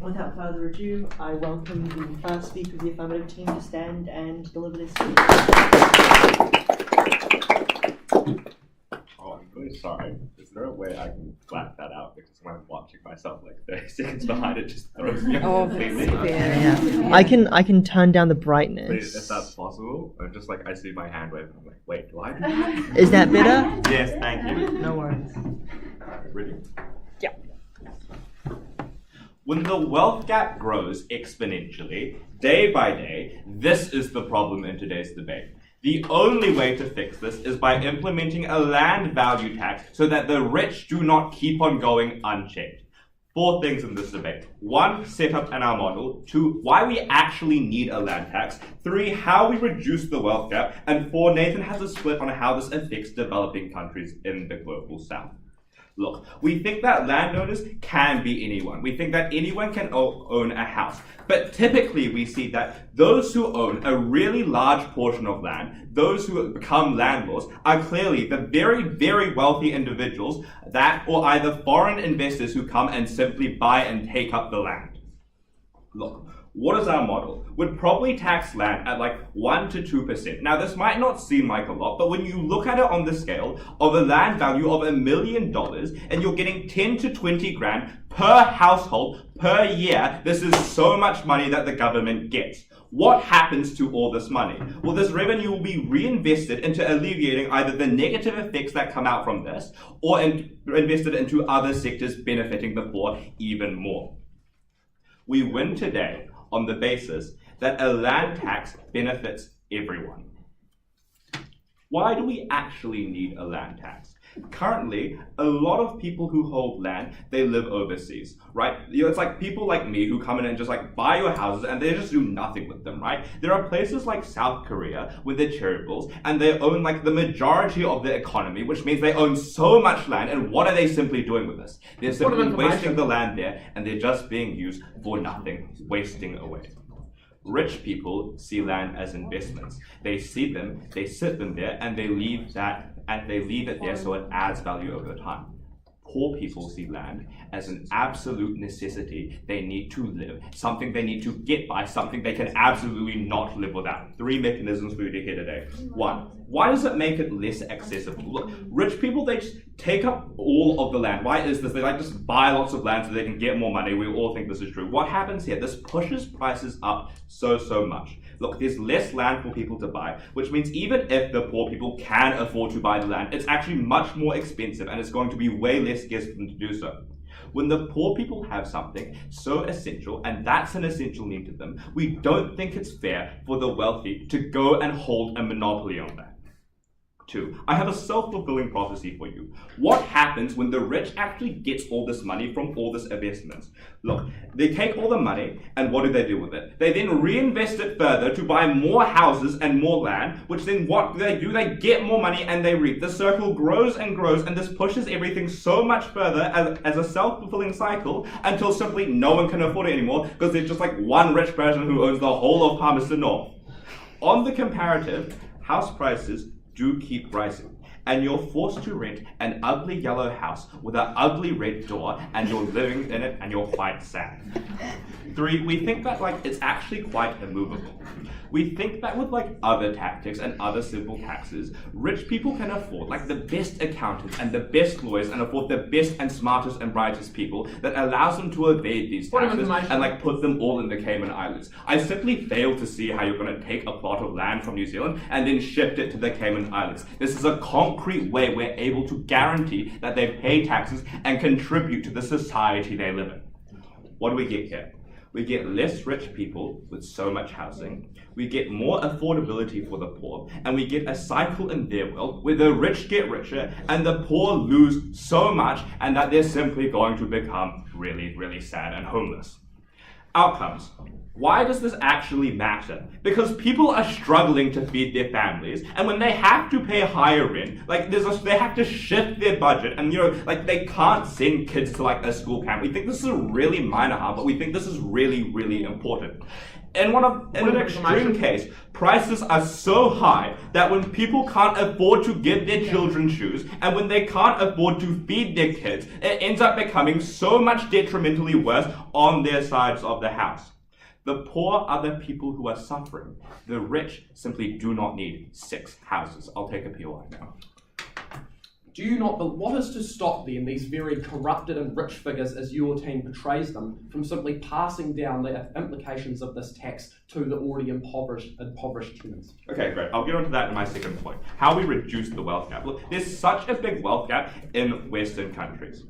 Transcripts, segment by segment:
Without further ado, I welcome the first speaker of the Affirmative team to stand and deliver this speech. Oh, I'm really sorry. Is there a way I can black that out? Because when I'm watching myself like 30 seconds behind, it just throws me off completely. Yeah. I can turn down the brightness. Please, if that's possible. I'm just like, I see my hand wave and I'm like, wait, do I do that? Is that better? Yes, thank you. No worries. Ready? Yeah. When the wealth gap grows exponentially, day by day, this is the problem in today's debate. The only way to fix this is by implementing a land value tax so that the rich do not keep on going unchecked. 4 things in this debate. 1, setup and our model. 2, why we actually need a land tax. 3, how we reduce the wealth gap. And 4, Nathan has a split on how this affects developing countries in the global south. Look, we think that landowners can be anyone. We think that anyone can own a house. But typically we see that those who own a really large portion of land, those who become landlords, are clearly the very, very wealthy individuals that, or either foreign investors who come and simply buy and take up the land. Look, what is our model? We'd probably tax land at like 1 to 2%. Now this might not seem like a lot, but when you look at it on the scale of a land value of $1 million and you're getting 10 to 20 grand per household per year, this is so much money that the government gets. What happens to all this money? Well, this revenue will be reinvested into alleviating either the negative effects that come out from this or invested into other sectors benefiting the poor even more. We win today on the basis that a land tax benefits everyone. Why do we actually need a land tax? Currently, a lot of people who hold land, they live overseas, right? It's like people like me who come in and just like buy your houses and they just do nothing with them, right? There are places like South Korea with their cherry bills and they own like the majority of the economy, which means they own so much land. And what are they simply doing with this? They're simply wasting the land there and they're just being used for nothing, wasting away. Rich people see land as investments. They see them, they sit them there, and they leave it there so it adds value over time. Poor people see land as an absolute necessity they need to live, something they need to get by, something they can absolutely not live without. 3 mechanisms for you to hear today. 1, why does it make it less accessible? Look, rich people, they just take up all of the land. Why is this? They like just buy lots of land so they can get more money. We all think this is true. What happens here? This pushes prices up so much. Look, there's less land for people to buy, which means even if the poor people can afford to buy the land, it's actually much more expensive and it's going to be way less scarce for them to do so. When the poor people have something so essential, and that's an essential need to them, we don't think it's fair for the wealthy to go and hold a monopoly on that. 2, I have a self-fulfilling prophecy for you. What happens when the rich actually gets all this money from all this investments? Look, they take all the money and what do they do with it? They then reinvest it further to buy more houses and more land, which then what do? They get more money and they reap. The circle grows and grows and this pushes everything so much further as a self-fulfilling cycle until simply no one can afford it anymore because there's just like one rich person who owns the whole of Palmerston North. On the comparative, house prices do keep rising, and you're forced to rent an ugly yellow house with an ugly red door, and you're living in it and you're quite sad. 3, we think that like it's actually quite immovable. We think that with like other tactics and other simple taxes, rich people can afford like the best accountants and the best lawyers and afford the best and smartest and brightest people that allows them to evade these taxes and like put them all in the Cayman Islands. I simply fail to see how you're going to take a plot of land from New Zealand and then shift it to the Cayman Islands. This is a concrete way we're able to guarantee that they pay taxes and contribute to the society they live in. What do we get here? We get less rich people with so much housing, we get more affordability for the poor, and we get a cycle in their world where the rich get richer and the poor lose so much and that they're simply going to become really, really sad and homeless. Outcomes. Why does this actually matter? Because people are struggling to feed their families, and when they have to pay higher rent, like they have to shift their budget, and like they can't send kids to like a school camp. We think this is a really minor harm, but we think this is really, really important. In an extreme case, prices are so high that when people can't afford to give their children shoes, and when they can't afford to feed their kids, it ends up becoming so much detrimentally worse on their sides of the house. The poor are the people who are suffering. The rich simply do not need 6 houses. I'll take a POI now. Do you not, but what is to stop then these very corrupted and rich figures, as your team portrays them, from simply passing down the implications of this tax to the already impoverished tenants? Okay, great. I'll get onto that in my second point. How we reduce the wealth gap. Look, there's such a big wealth gap in Western countries.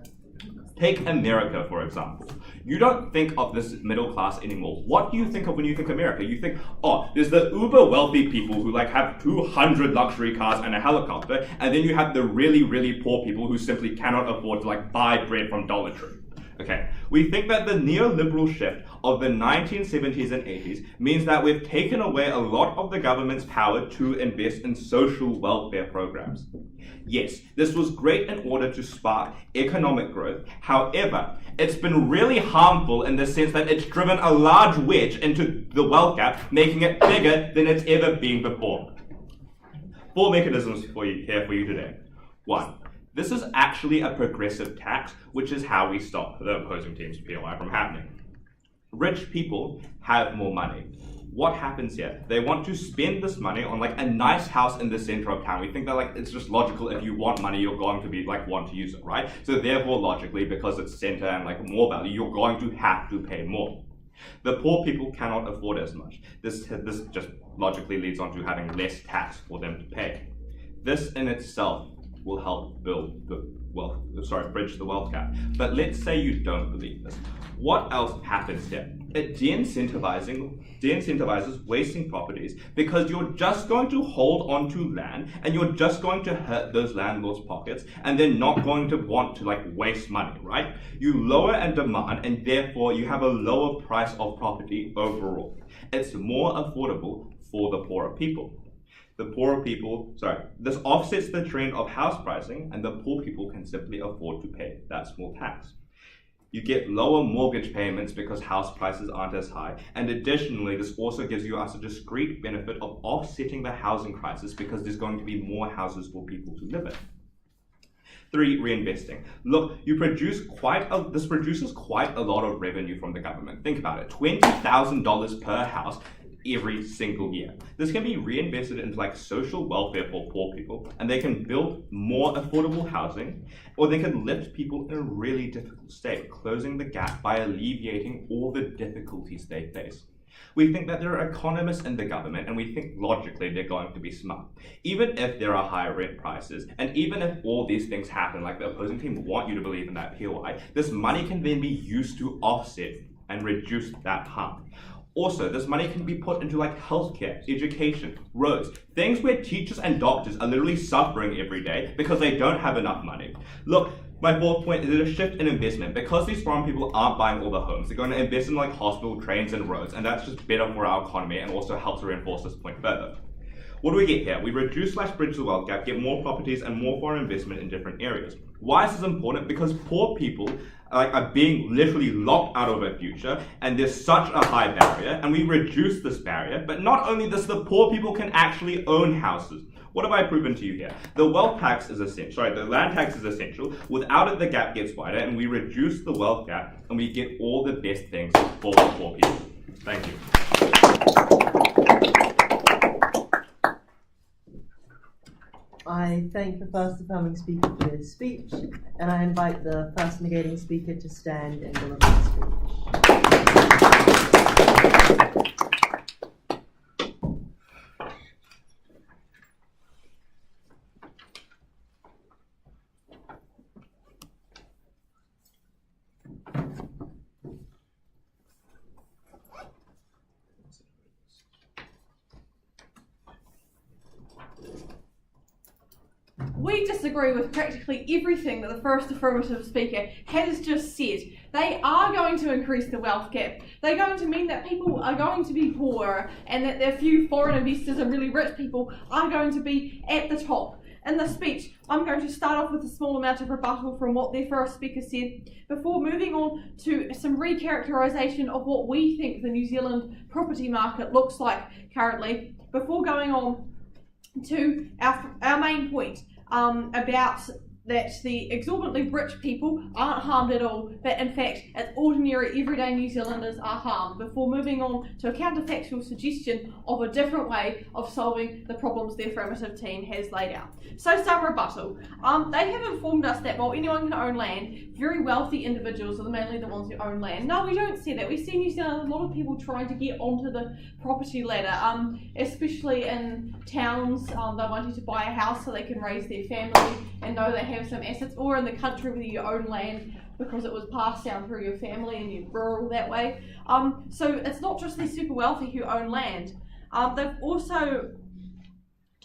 Take America, for example. You don't think of this middle class anymore. What do you think of when you think America? You think, oh, there's the uber wealthy people who have 200 luxury cars and a helicopter, and then you have the really, really poor people who simply cannot afford to buy bread from Dollar Tree. Okay, we think that the neoliberal shift of the 1970s and 80s means that we've taken away a lot of the government's power to invest in social welfare programs. Yes, this was great in order to spark economic growth. However, it's been really harmful in the sense that it's driven a large wedge into the wealth gap, making it bigger than it's ever been before. 4 mechanisms for you today. 1. This is actually a progressive tax, which is how we stop the opposing team's POI from happening. Rich people have more money. What happens here? They want to spend this money on a nice house in the center of town. We think that it's just logical. If you want money, you're going to be want to use it, right? So therefore, logically, because it's center and more value, you're going to have to pay more. The poor people cannot afford as much. This just logically leads on to having less tax for them to pay. This in itself will help bridge the wealth gap. But let's say you don't believe this. What else happens here? It de-incentivizes wasting properties because you're just going to hold on to land and you're just going to hurt those landlords' pockets and they're not going to want to waste money, right? You lower and demand and therefore you have a lower price of property overall. It's more affordable for the poorer people. This offsets the trend of house pricing and the poor people can simply afford to pay that small tax. You get lower mortgage payments because house prices aren't as high, and additionally, this also gives us a discrete benefit of offsetting the housing crisis because there's going to be more houses for people to live in. 3, reinvesting. Look, this produces quite a lot of revenue from the government. Think about it, $20,000 per house every single year. This can be reinvested into social welfare for poor people, and they can build more affordable housing, or they can lift people in a really difficult state, closing the gap by alleviating all the difficulties they face. We think that there are economists in the government, and we think logically they're going to be smart. Even if there are higher rent prices, and even if all these things happen, the opposing team want you to believe in that POI, this money can then be used to offset and reduce that harm. Also, this money can be put into healthcare, education, roads, things where teachers and doctors are literally suffering every day because they don't have enough money. Look, my 4th point is a shift in investment. Because these foreign people aren't buying all the homes, they're going to invest in hospital, trains, and roads, and that's just better for our economy and also helps to reinforce this point further. What do we get here? We reduce/bridge the wealth gap, get more properties and more foreign investment in different areas. Why is this important? Because poor people are being literally locked out of a future, and there's such a high barrier, and we reduce this barrier. But not only this, the poor people can actually own houses. What have I proven to you here? The land tax is essential. Without it, the gap gets wider, and we reduce the wealth gap, and we get all the best things for the poor people. Thank you. I thank the first affirming speaker for his speech, and I invite the first negating speaker to stand and deliver his speech. We disagree with practically everything that the first affirmative speaker has just said. They are going to increase the wealth gap. They're going to mean that people are going to be poorer and that the few foreign investors and really rich people are going to be at the top. in the speech, I'm going to start off with a small amount of rebuttal from what their first speaker said before moving on to some recharacterisation of what we think the New Zealand property market looks like currently, before going on to our main point about that the exorbitantly rich people aren't harmed at all, but in fact, as ordinary everyday New Zealanders are harmed, before moving on to a counterfactual suggestion of a different way of solving the problems the affirmative team has laid out. So some rebuttal. They have informed us that while anyone can own land, very wealthy individuals are mainly the ones who own land. No, we don't see that. We see in New Zealand a lot of people trying to get onto the property ladder, especially in towns. They want you to buy a house so they can raise their family and know they have some assets, or in the country where you own land because it was passed down through your family and you're rural that way. So it's not just the super wealthy who own land. They've also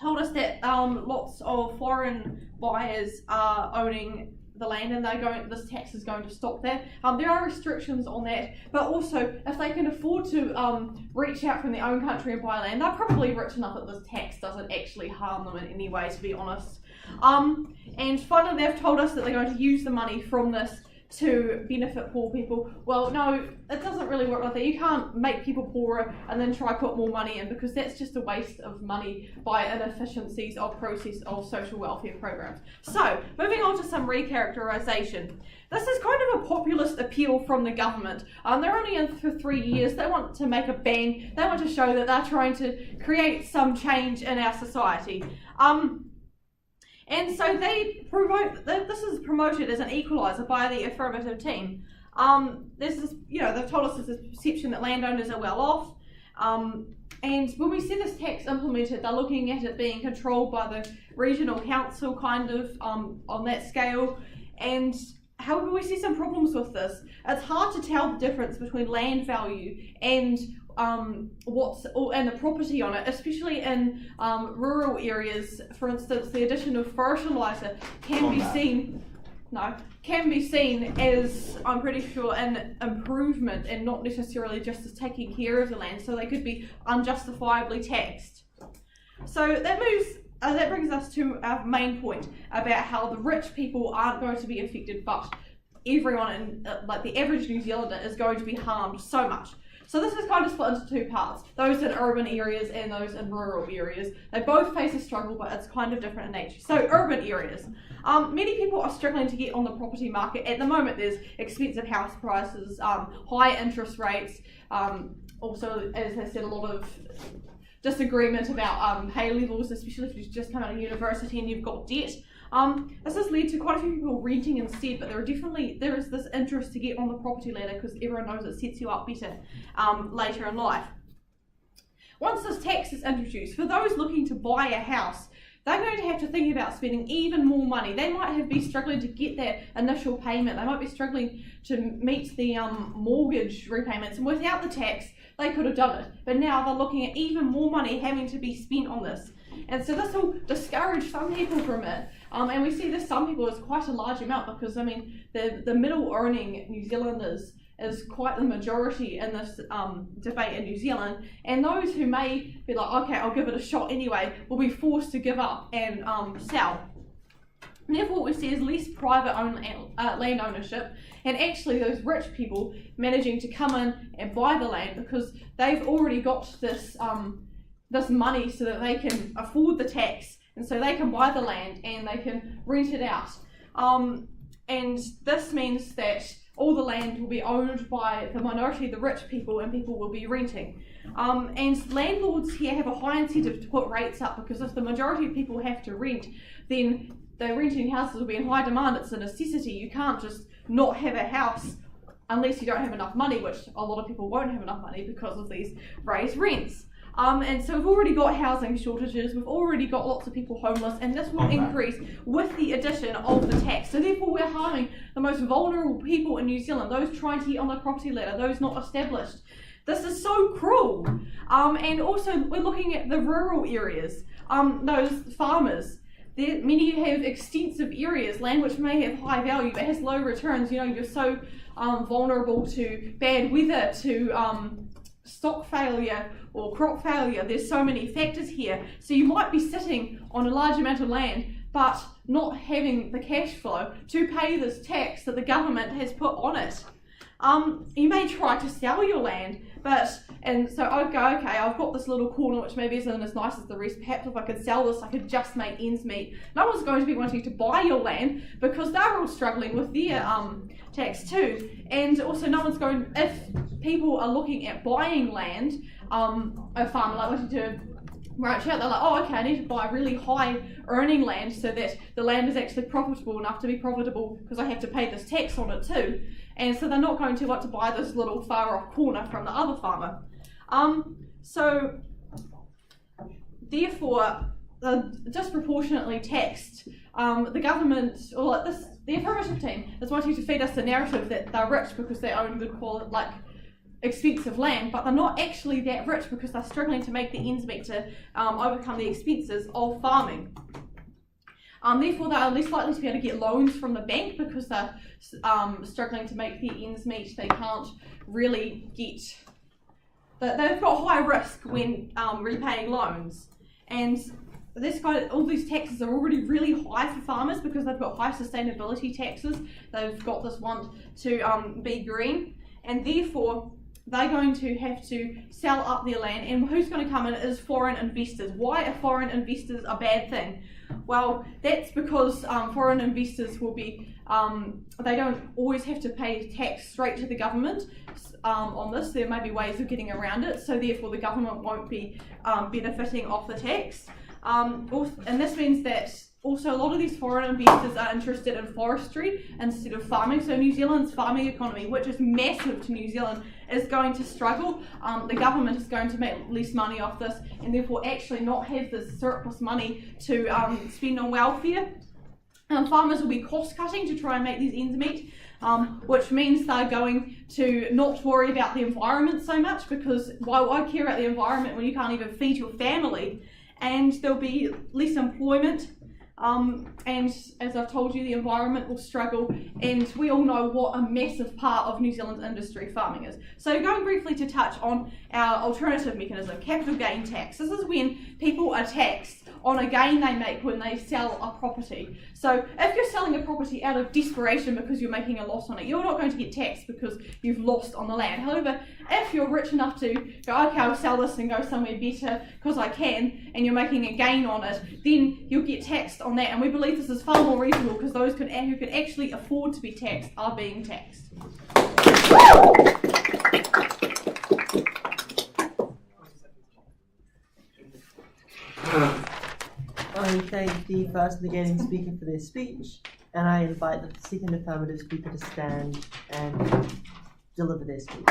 told us that lots of foreign buyers are owning the land, and this tax is going to stop that. There are restrictions on that, but also if they can afford to reach out from their own country and buy land, they're probably rich enough that this tax doesn't actually harm them in any way, to be honest. And finally, they've told us that they're going to use the money from this to benefit poor people. Well, no, it doesn't really work like that. You can't make people poorer and then try to put more money in, because that's just a waste of money by inefficiencies of process of social welfare programs. So, moving on to some recharacterisation. This is kind of a populist appeal from the government. They're only in for 3 years. They want to make a bang. They want to show that they're trying to create some change in our society. And so they promote, this is promoted as an equaliser by the affirmative team. There's this, they've told us there's this perception that landowners are well off. And when we see this tax implemented, they're looking at it being controlled by the regional council kind of on that scale. And however, we see some problems with this. It's hard to tell the difference between land value and and the property on it, especially in rural areas. For instance, the addition of fertiliser can be seen as, I'm pretty sure, an improvement and not necessarily just as taking care of the land, so they could be unjustifiably taxed. So that brings us to our main point about how the rich people aren't going to be affected, but everyone, like the average New Zealander, is going to be harmed so much. So this is kind of split into two parts, those in urban areas and those in rural areas. They both face a struggle, but it's kind of different in nature. So urban areas. Many people are struggling to get on the property market. At the moment, there's expensive house prices, high interest rates, also, as I said, a lot of disagreement about pay levels, especially if you've just come out of university and you've got debt. This has led to quite a few people renting instead, but there is this interest to get on the property ladder because everyone knows it sets you up better later in life. Once this tax is introduced, for those looking to buy a house, they're going to have to think about spending even more money. They might be struggling to get that initial payment. They might be struggling to meet the mortgage repayments, and without the tax, they could have done it. But now they're looking at even more money having to be spent on this. And so this will discourage some people from it. And we see this, some people, as quite a large amount, because, I mean, the middle earning New Zealanders is quite the majority in this debate in New Zealand. And those who may be like, okay, I'll give it a shot anyway, will be forced to give up and sell. And therefore, what we see is less private land ownership, and actually those rich people managing to come in and buy the land because they've already got this money so that they can afford the tax, and so they can buy the land and they can rent it out. And this means that all the land will be owned by the minority, the rich people, and people will be renting. And landlords here have a high incentive to put rates up, because if the majority of people have to rent, then the renting houses will be in high demand. It's a necessity. You can't just not have a house unless you don't have enough money, which a lot of people won't have enough money because of these raised rents. And so we've already got housing shortages, we've already got lots of people homeless, and this will increase with the addition of the tax. So therefore we're harming the most vulnerable people in New Zealand, those trying to get on the property ladder, those not established. This is so cruel. And also we're looking at the rural areas, those farmers. Many have extensive areas, land which may have high value but has low returns. You know, you're so vulnerable to bad weather, to stock failure or crop failure. There's so many factors here. So you might be sitting on a large amount of land but not having the cash flow to pay this tax that the government has put on it. You may try to sell your land, and so I go, okay, I've got this little corner which maybe isn't as nice as the rest. Perhaps if I could sell this, I could just make ends meet. No one's going to be wanting to buy your land because they're all struggling with their tax too. And also, no one's going. If people are looking at buying land, a farmer like wanting to branch out, they're like, oh, okay, I need to buy really high earning land so that the land is actually profitable enough to be profitable because I have to pay this tax on it too. And so they're not going to want to buy this little far off corner from the other farmer. So therefore, disproportionately taxed, the government, or like this, the affirmative team is wanting to feed us the narrative that they're rich because they own good quality, like expensive land, but they're not actually that rich because they're struggling to make the ends meet to overcome the expenses of farming. Therefore, they are less likely to be able to get loans from the bank because they're struggling to make their ends meet. They can't really get. They've got high risk when repaying loans, and all these taxes are already really high for farmers because they've got high sustainability taxes. They've got this want to be green, and therefore they're going to have to sell up their land. And who's going to come in is foreign investors. Why are foreign investors a bad thing? Well, that's because foreign investors will be, they don't always have to pay tax straight to the government on this. There may be ways of getting around it, so therefore the government won't be benefiting off the tax. And this means that also a lot of these foreign investors are interested in forestry instead of farming. So New Zealand's farming economy, which is massive to New Zealand, is going to struggle. The government is going to make less money off this and therefore actually not have this surplus money to spend on welfare. Farmers will be cost cutting to try and make these ends meet, which means they're going to not worry about the environment so much, because why care about the environment when you can't even feed your family? And there'll be less employment. And as I've told you, the environment will struggle, and we all know what a massive part of New Zealand's industry farming is. So going briefly to touch on our alternative mechanism, capital gain tax. This is when people are taxed on a gain they make when they sell a property. So if you're selling a property out of desperation because you're making a loss on it, you're not going to get taxed because you've lost on the land. However, if you're rich enough to go, okay, I'll sell this and go somewhere better because I can, and you're making a gain on it, then you'll get taxed on that. And we believe this is far more reasonable because those who could actually afford to be taxed are being taxed. I thank the first negating speaker for their speech, and I invite the second affirmative speaker to stand and deliver their speech.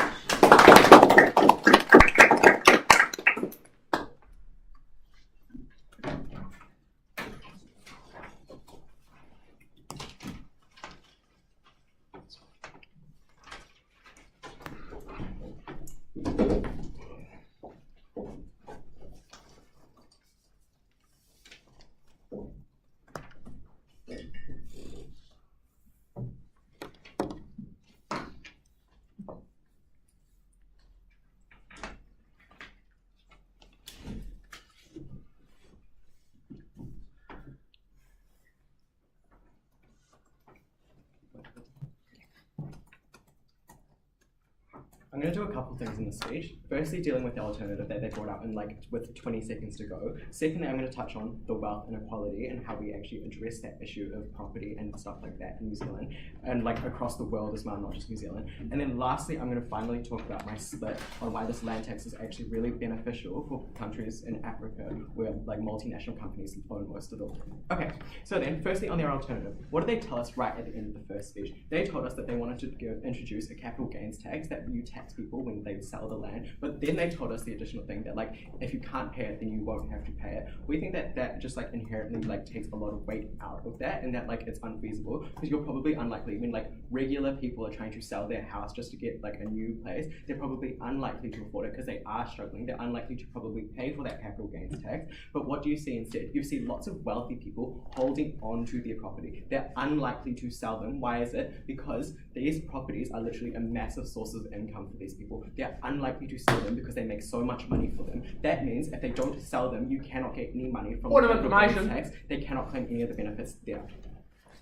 I'm going to do a couple things in this speech. Firstly, dealing with the alternative that they brought up in with 20 seconds to go. Secondly, I'm going to touch on the wealth inequality and how we actually address that issue of property and stuff like that in New Zealand and across the world as well, not just New Zealand. And then lastly, I'm going to finally talk about my split on why this land tax is actually really beneficial for countries in Africa where multinational companies own most of them. Okay, so then firstly on their alternative, what did they tell us right at the end of the first speech? They told us that they wanted to introduce a capital gains tax that you tax people when they sell the land, but then they told us the additional thing that if you can't pay it, then you won't have to pay it. We think that just inherently takes a lot of weight out of that, and that it's unfeasible, because you're probably unlikely when regular people are trying to sell their house just to get a new place, they're probably unlikely to afford it because they are struggling. They're unlikely to probably pay for that capital gains tax. But what do you see instead? You see lots of wealthy people holding on to their property. They're unlikely to sell them. Why is it? Because these properties are literally a massive source of income for these people. They're unlikely to sell them because they make so much money for them. That means if they don't sell them, you cannot get any money from Point the of capital gains information. tax. They cannot claim any of the benefits there.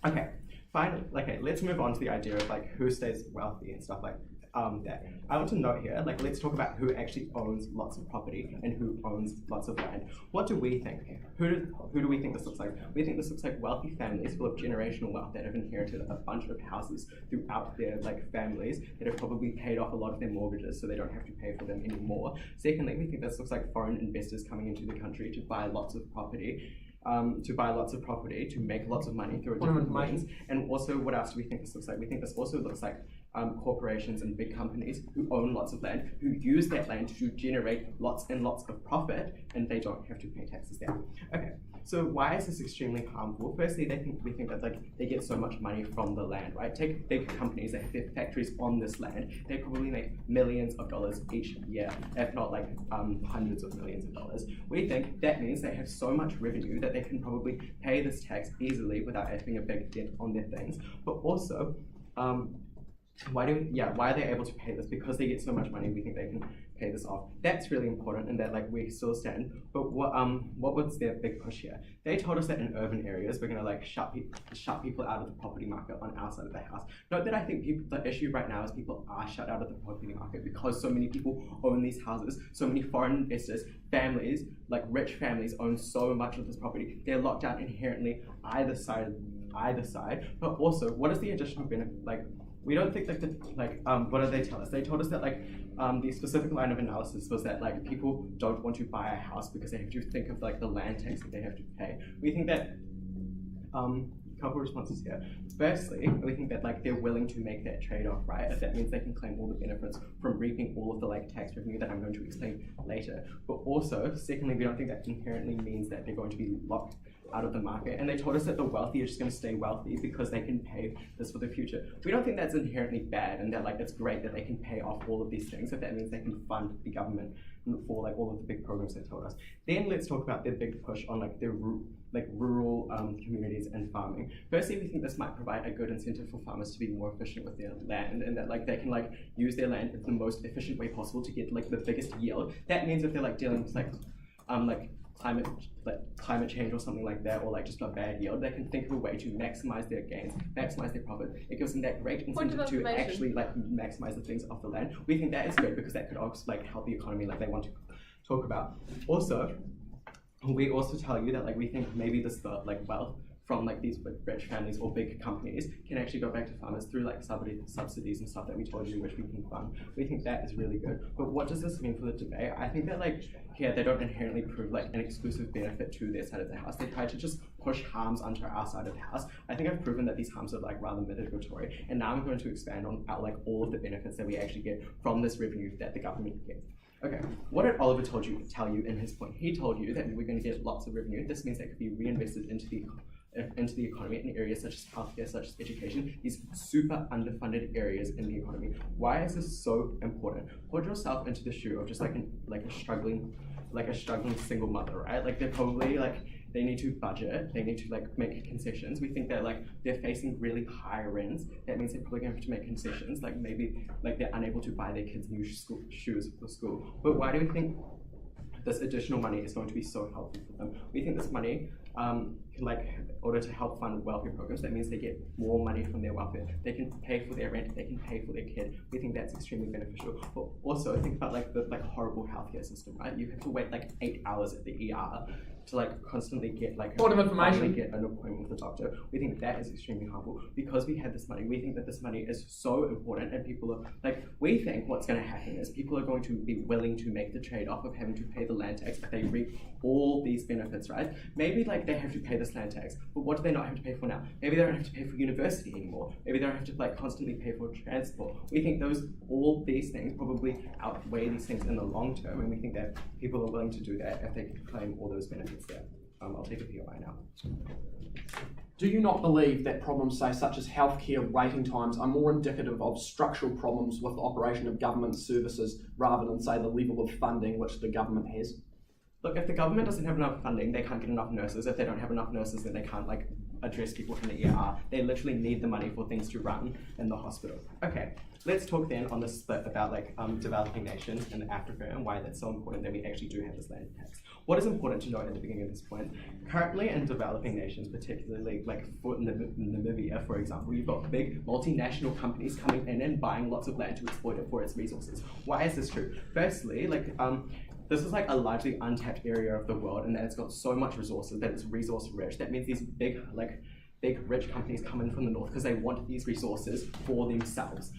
Okay, finally, okay, let's move on to the idea of like who stays wealthy and stuff like that. I want to note here, like, let's talk about who actually owns lots of property and who owns lots of land. What do we think? Who do we think this looks like? We think this looks like wealthy families full of generational wealth that have inherited a bunch of houses throughout their like families that have probably paid off a lot of their mortgages so they don't have to pay for them anymore. Secondly, we think this looks like foreign investors coming into the country to buy lots of property. To make lots of money through a different means. And also, what else do we think this looks like? We think this also looks like corporations and big companies who own lots of land, who use that land to generate lots and lots of profit, and they don't have to pay taxes there. Okay, so why is this extremely harmful? Firstly, we think that like they get so much money from the land, right? Take big companies that have their factories on this land. They probably make millions of dollars each year, if not like hundreds of millions of dollars. We think that means they have so much revenue that they can probably pay this tax easily without having a big debt on their things. But also, why are they able to pay this? Because they get so much money, we think they can pay this off. That's really important, and that like we still stand. But what was their big push here? They told us that in urban areas we're gonna like shut people out of the property market on our side of the house. Note that I think the issue right now is people are shut out of the property market because so many people own these houses. So many foreign investors, families, like rich families, own so much of this property. They're locked out inherently either side. But also, what is the additional benefit? Like, we don't think that what did they tell us? They told us that like the specific line of analysis was that like people don't want to buy a house because they have to think of like the land tax that they have to pay. We think that couple responses here. Firstly, we think that like they're willing to make that trade-off, right? If that means they can claim all the benefits from reaping all of the like tax revenue that I'm going to explain later. But also, secondly, we don't think that inherently means that they're going to be locked out of the market. And they told us that the wealthy are just going to stay wealthy because they can pay this for the future. We don't think that's inherently bad, and that like it's great that they can pay off all of these things if that means they can fund the government for like all of the big programs they told us. Then let's talk about their big push on like their rural communities and farming. Firstly, we think this might provide a good incentive for farmers to be more efficient with their land, and that like they can like use their land in the most efficient way possible to get like the biggest yield. That means if they're like dealing with climate change or something like that, or like just a bad yield, they can think of a way to maximize their gains, maximize their profit. It gives them that great incentive to actually like maximize the things off the land. We think that is good because that could also like help the economy like they want to talk about. Also, we also tell you that like we think maybe this like wealth from like these rich families or big companies can actually go back to farmers through like subsidies and stuff that we told you which we can fund. We think that is really good. But what does this mean for the debate? I think that like here they don't inherently prove like an exclusive benefit to their side of the house. They try to just push harms onto our side of the house. I think I've proven that these harms are like rather mitigatory, and now I'm going to expand on like all of the benefits that we actually get from this revenue that the government gets. Okay, what did Oliver tell you in his point? He told you that we're going to get lots of revenue. This means that could be reinvested into the economy in areas such as healthcare, such as education, these super underfunded areas in the economy. Why is this so important? Put yourself into the shoe of just like a struggling single mother, right? Like they're probably like they need to budget, they need to like make concessions. We think that like they're facing really high rents. That means they're probably going to have to make concessions. Like maybe like they're unable to buy their kids new shoes for school. But why do we think this additional money is going to be so helpful for them? We think this money in order to help fund welfare programs, that means they get more money from their welfare. They can pay for their rent, they can pay for their kid. We think that's extremely beneficial. But also think about like the horrible healthcare system, right? You have to wait like 8 hours at the ER to like constantly get like Point of information. get an appointment with a doctor. We think that is extremely harmful. Because we had this money, we think that this money is so important, and people are like, we think what's going to happen is people are going to be willing to make the trade-off of having to pay the land tax if they reap all these benefits, right? Maybe like they have to pay this land tax, but what do they not have to pay for now? Maybe they don't have to pay for university anymore. Maybe they don't have to like constantly pay for transport. We think all these things probably outweigh these things in the long term, and we think that people are willing to do that if they can claim all those benefits there. I'll take a POI now. Do you not believe that problems, say, such as healthcare waiting times, are more indicative of structural problems with the operation of government services rather than, say, the level of funding which the government has? Look, if the government doesn't have enough funding, they can't get enough nurses. If they don't have enough nurses, then they can't like address people in the ER. They literally need the money for things to run in the hospital. Okay, let's talk then on the split about developing nations in Africa and why that's so important that we actually do have this land tax. What is important to note at the beginning of this point, currently in developing nations, particularly for Namibia, for example, you've got big multinational companies coming in and buying lots of land to exploit it for its resources. Why is this true? Firstly, this is a largely untapped area of the world, and that it's got so much resources that it's resource rich. That means these big rich companies come in from the north because they want these resources for themselves.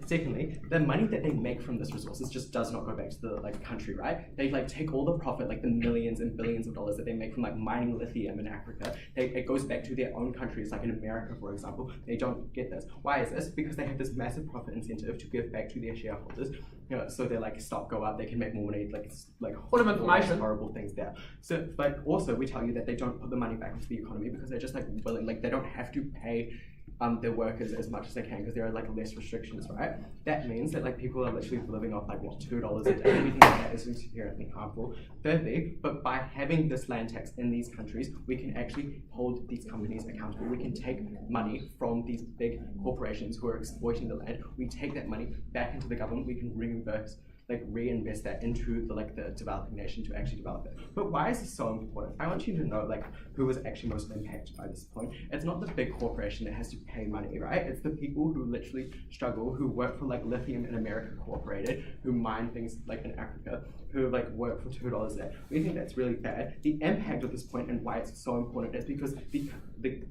Secondly, the money that they make from this resources just does not go back to the country, right? They take all the profit, the millions and billions of dollars that they make from mining lithium in Africa. It goes back to their own countries, in America, for example. They don't get this. Why is this? Because they have this massive profit incentive to give back to their shareholders. So their stock go up, they can make more money, Point of information. Horrible things there. So, also we tell you that they don't put the money back into the economy because they're just willing, they don't have to pay their workers as much as they can because there are less restrictions, right? That means that people are literally living off $2 a day. Anything like that is inherently harmful. Thirdly, but by having this land tax in these countries, we can actually hold these companies accountable. We can take money from these big corporations who are exploiting the land. We take that money back into the government. We can reinvest that into the developing nation to actually develop it. But why is this so important? I want you to know who is actually most impacted by this point. It's not the big corporation that has to pay money, right? It's the people who literally struggle, who work for Lithium in America Incorporated, who mine things in Africa, who work for $2 a day. We think that's really bad. The impact of this point and why it's so important is because the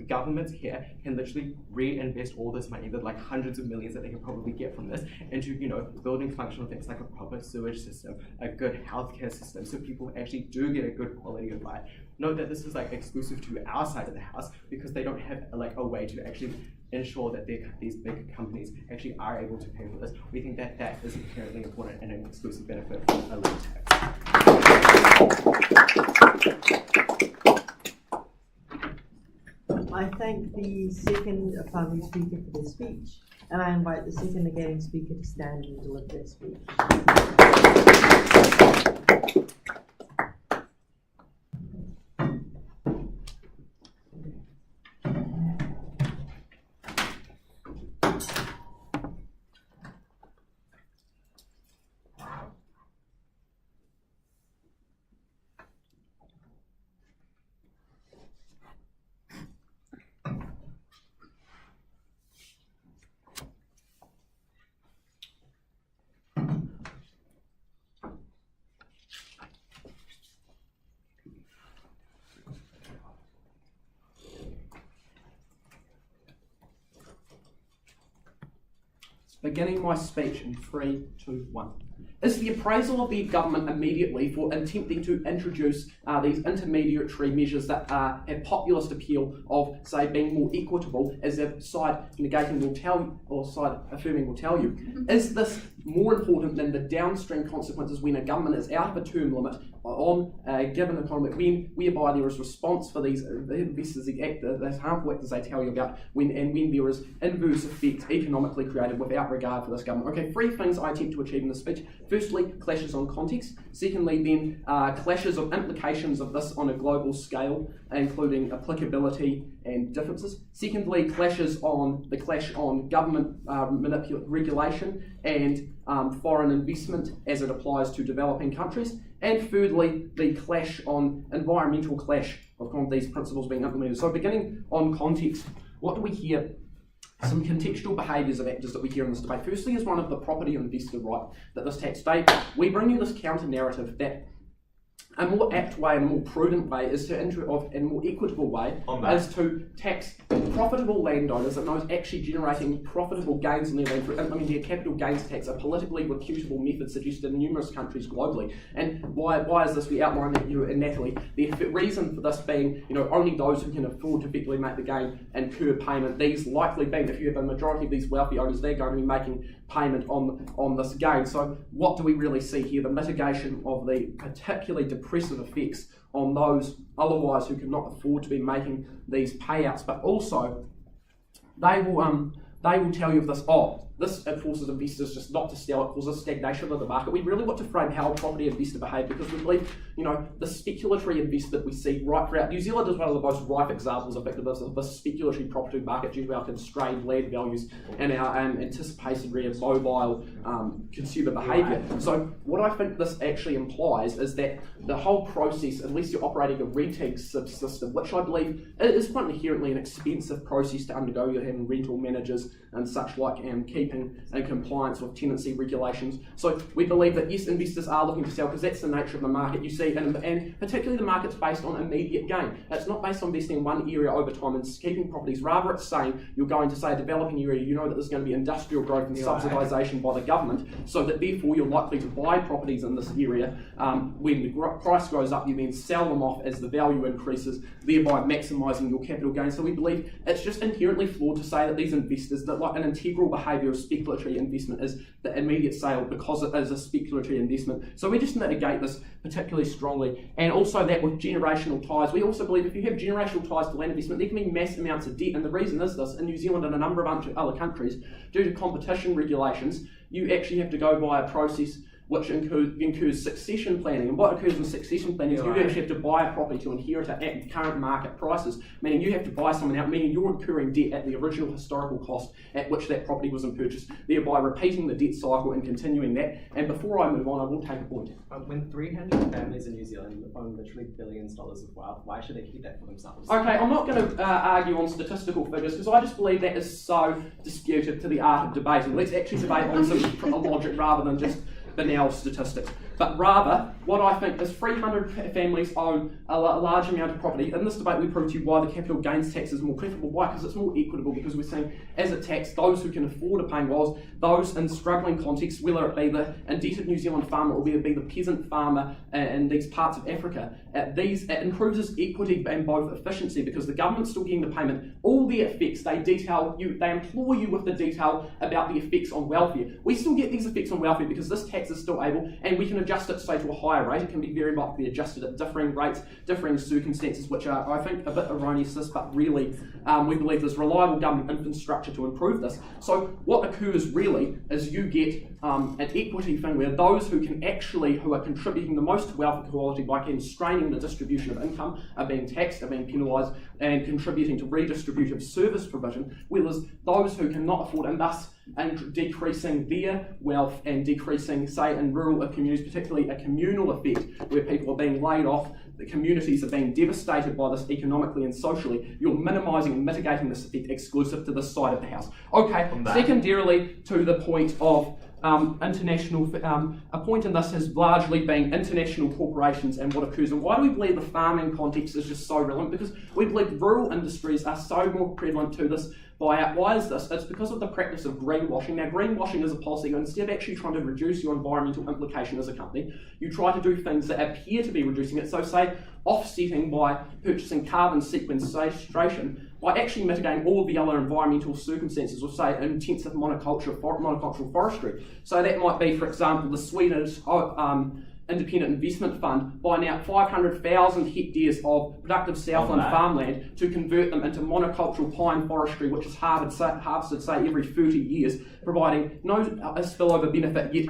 governments here can literally reinvest all this money, the hundreds of millions that they can probably get from this, into building functional things like a proper sewage system, a good healthcare system, so people actually do get a good quality of life. Note that this is exclusive to our side of the house because they don't have a way to actually ensure that these big companies actually are able to pay for this. We think that that is inherently important and an exclusive benefit from a land tax. I thank the second affirmative speaker for their speech, and I invite the second negating speaker to stand and deliver their speech. Beginning my speech in 3, 2, 1. Is the appraisal of the government immediately for attempting to introduce these intermediary measures that have populist appeal of, say, being more equitable, as the side negating will tell you, or side affirming will tell you, is this more important than the downstream consequences when a government is out of a term limit on a given economy, whereby there is response for these investors, those harmful actors they tell you about, when there is inverse effects economically created without regard for this government. Okay, 3 things I attempt to achieve in this speech. Firstly, clashes on context. Secondly, then clashes of implications of this on a global scale, including applicability and differences. Secondly, clash on government regulation and foreign investment as it applies to developing countries. And thirdly, the environmental clash of these principles being implemented. So beginning on context, what do we hear? Some contextual behaviours of actors that we hear in this debate. Firstly is one of the property and investor right that this tax we bring you this counter-narrative that a more apt way and a more prudent way is to and a more equitable way is to tax profitable landowners and those actually generating profitable gains in their land through implementing a capital gains tax, a politically reputable method suggested in numerous countries globally. And why is this? We outlined that you and Natalie. The reason for this being, only those who can afford to effectively make the gain incur payment. These likely being, if you have a majority of these wealthy owners, they're going to be making payment on this gain. So what do we really see here? The mitigation of the particularly depressive effects on those otherwise who cannot afford to be making these payouts, but also they will tell you of this. this forces investors just not to sell. It causes stagnation of the market. We really want to frame how a property investor behave, because we believe, the speculatory investment we see right throughout New Zealand is one of the most rife examples of the speculatory property market due to our constrained land values and our anticipatory and mobile consumer behaviour. So what I think this actually implies is that the whole process, unless you're operating a renting system, which I believe is quite inherently an expensive process to undergo, you're having rental managers and such like, and keeping in compliance with tenancy regulations. So we believe that yes, investors are looking to sell because that's the nature of the market. You see, and particularly the market's based on immediate gain. It's not based on investing in one area over time and keeping properties. Rather, it's saying you're going to say a developing area, you know that there's going to be industrial growth and subsidisation by the government, so that therefore you're likely to buy properties in this area. When the price goes up, you then sell them off as the value increases, thereby maximising your capital gain. So we believe it's just inherently flawed to say that these investors, that like an integral behaviour of speculatory investment is the immediate sale because it is a speculatory investment. So we just mitigate this particularly strongly. And also that with generational ties, we also believe if you have generational ties to land investment, there can be mass amounts of debt. And the reason is this: in New Zealand and a number of other countries, due to competition regulations, you actually have to go by a process which includes succession planning. And what occurs in succession planning is you actually have to buy a property to inherit it at current market prices, meaning you have to buy someone out, meaning you're incurring debt at the original historical cost at which that property was purchased, thereby repeating the debt cycle and continuing that. And before I move on, I will take a point. When 300 families in New Zealand own literally billions of dollars of wealth, why should they keep that for themselves? Okay, I'm not going to argue on statistical figures because I just believe that is so disputed to the art of debating. Let's actually debate on some logic rather than just banal statistics. But rather, what I think is 300 families own a large amount of property. In this debate, we prove to you why the capital gains tax is more preferable. Why? Because it's more equitable, because we're seeing as a tax those who can afford to pay, whilst those in struggling contexts, whether it be the indebted New Zealand farmer or whether it be the peasant farmer in these parts of Africa, it improves its equity and both efficiency, because the government's still getting the payment. All the effects, they implore you with the detail about the effects on welfare. We still get these effects on welfare because this tax is still able, and we can adjust it, say, to a higher rate. It can be very much adjusted at differing rates, differing circumstances, which are, I think, a bit erroneous, but really we believe there's reliable government infrastructure to improve this. So what occurs really is you get an equity thing where those who are contributing the most to wealth equality by constraining the distribution of income are being taxed, are being penalised, and contributing to redistributive service provision, whereas those who cannot afford, and thus decreasing their wealth and decreasing, say, in rural communities, particularly a communal effect where people are being laid off, the communities are being devastated by this economically and socially. You're minimising and mitigating this effect exclusive to this side of the house. Okay, secondarily to the point of international, a point in this has largely been international corporations and what occurs. And why do we believe the farming context is just so relevant? Because we believe rural industries are so more prevalent to this buyout. Why is this? It's because of the practice of greenwashing. Now, greenwashing is a policy, instead of actually trying to reduce your environmental implication as a company, you try to do things that appear to be reducing it. So say offsetting by purchasing carbon sequestration, by actually mitigating all of the other environmental circumstances, or say intensive monocultural forestry. So that might be, for example, the Swedish Independent Investment Fund buying out 500,000 hectares of productive Southland farmland to convert them into monocultural pine forestry, which is harvested, say, every 30 years, providing no spillover benefit, yet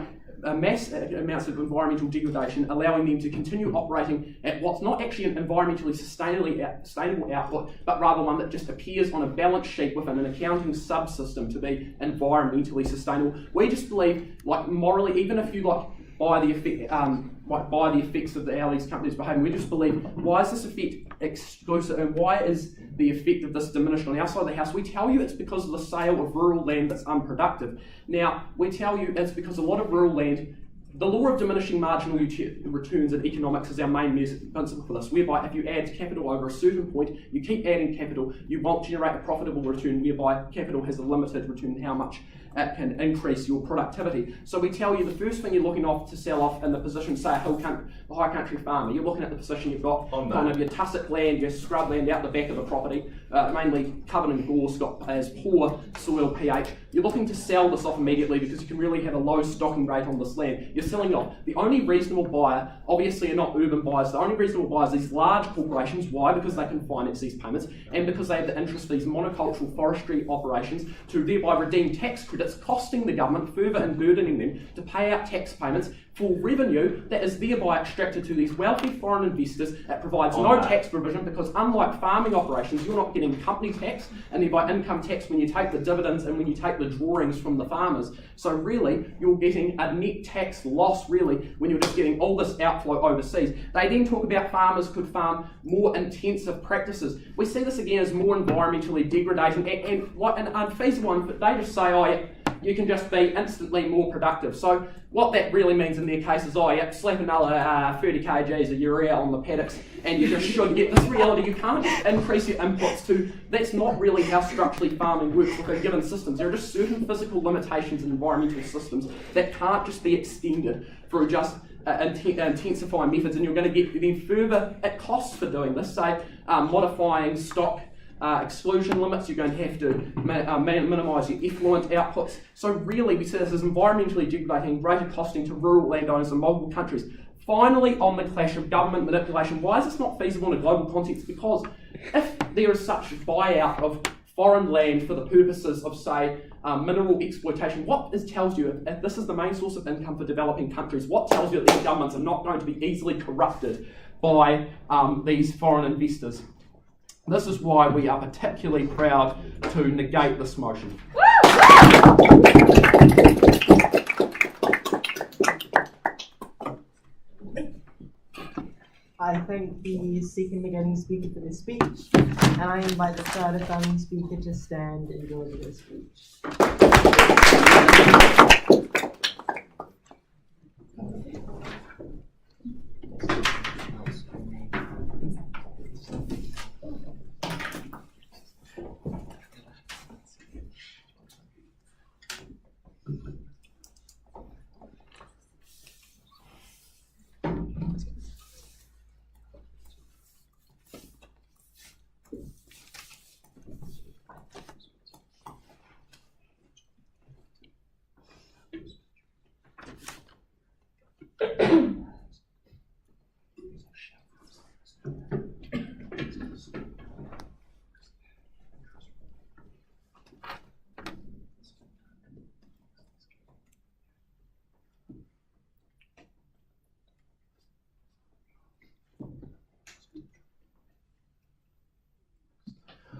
mass amounts of environmental degradation, allowing them to continue operating at what's not actually an environmentally sustainable output, but rather one that just appears on a balance sheet within an accounting subsystem to be environmentally sustainable. We just believe, like, morally, even if you by the effects of how these companies behave, we just believe, why is this effect exclusive, and why is the effect of this diminished on our side of the house? We tell you it's because of the sale of rural land that's unproductive. Now, we tell you it's because a lot of rural land, the law of diminishing marginal returns in economics is our main principle for this, whereby if you add capital over a certain point, you keep adding capital, you won't generate a profitable return, whereby capital has a limited return in how much it can increase your productivity. So we tell you the first thing you're looking to sell off in the position, say a high country farmer, you're looking at the position you've got kind of your tussock land, your scrub land out the back of the property, mainly covered in gorse, got as poor soil pH. You're looking to sell this off immediately because you can really have a low stocking rate on this land. You're selling it off. The only reasonable buyer, obviously, are not urban buyers. The only reasonable buyers are these large corporations. Why? Because they can finance these payments, and because they have the interest of these monocultural forestry operations to thereby redeem tax credits credits, costing the government further and burdening them to pay out tax payments for revenue that is thereby extracted to these wealthy foreign investors. It provides no tax provision because unlike farming operations, you're not getting company tax and thereby income tax when you take the dividends and when you take the drawings from the farmers. So really, you're getting a net tax loss really when you're just getting all this outflow overseas. They then talk about farmers could farm more intensive practices. We see this again as more environmentally degrading and unfeasible, and they just say, oh yeah, you can just be instantly more productive. So what that really means in their case is, oh yeah, slap another 30 kgs of urea on the paddocks and you just should get this reality. You can't just increase your inputs to, that's not really how structurally farming works within given systems. There are just certain physical limitations in environmental systems that can't just be extended through just intensifying methods, and you're going to get then further at costs for doing this, say modifying stock exclusion limits. You're going to have to minimise your effluent outputs. So really we see this as environmentally degrading, greater costing to rural landowners in multiple countries. Finally, on the clash of government manipulation, why is this not feasible in a global context? Because if there is such buyout of foreign land for the purposes of, say, mineral exploitation, what tells you, if this is the main source of income for developing countries, what tells you that these governments are not going to be easily corrupted by these foreign investors? This is why we are particularly proud to negate this motion. I thank the second negating speaker for their speech, and I invite the third affirming speaker to stand and deliver their speech.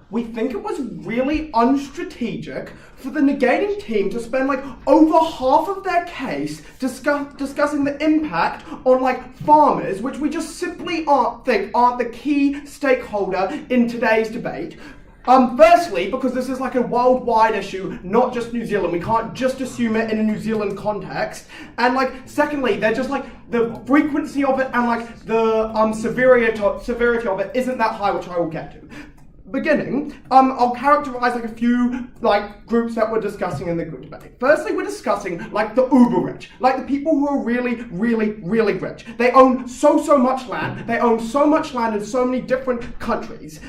We think it was really unstrategic for the negating team to spend like over half of their case discussing the impact on farmers, which we just simply aren't the key stakeholder in today's debate. Firstly, because this is a worldwide issue, not just New Zealand. We can't just assume it in a New Zealand context. And secondly, they're just the frequency of it and the severity of it isn't that high, which I will get to. Beginning, I'll characterize a few groups that we're discussing in the group debate. Firstly, we're discussing the uber rich, the people who are really, really, really rich. They own so much land. They own so much land in so many different countries.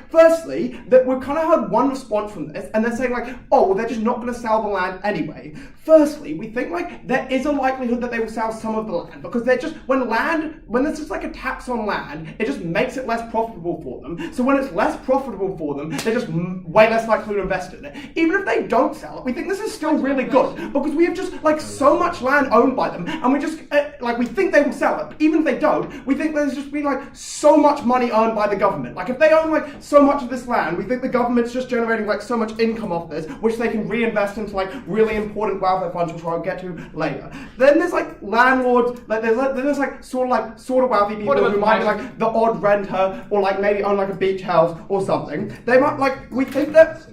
Firstly, that we've kind of had one response from this, and they're saying oh, well, they're just not going to sell the land anyway. Firstly, we think there is a likelihood that they will sell some of the land because they're just when there's just a tax on land, it just makes it less profitable for them. So when it's less profitable for them, they're just way less likely to invest in it. Even if they don't sell it, we think this is still really good because we have just so much land owned by them, and we just we think they will sell it. But even if they don't, we think there's just been so much money earned by the government. If they own so much of this land, we think the government's just generating so much income off this, which they can reinvest into really important welfare funds, which I'll get to later. Then there's landlords, there's sort of wealthy people who might be the odd renter or maybe own a beach house or something. They might we think that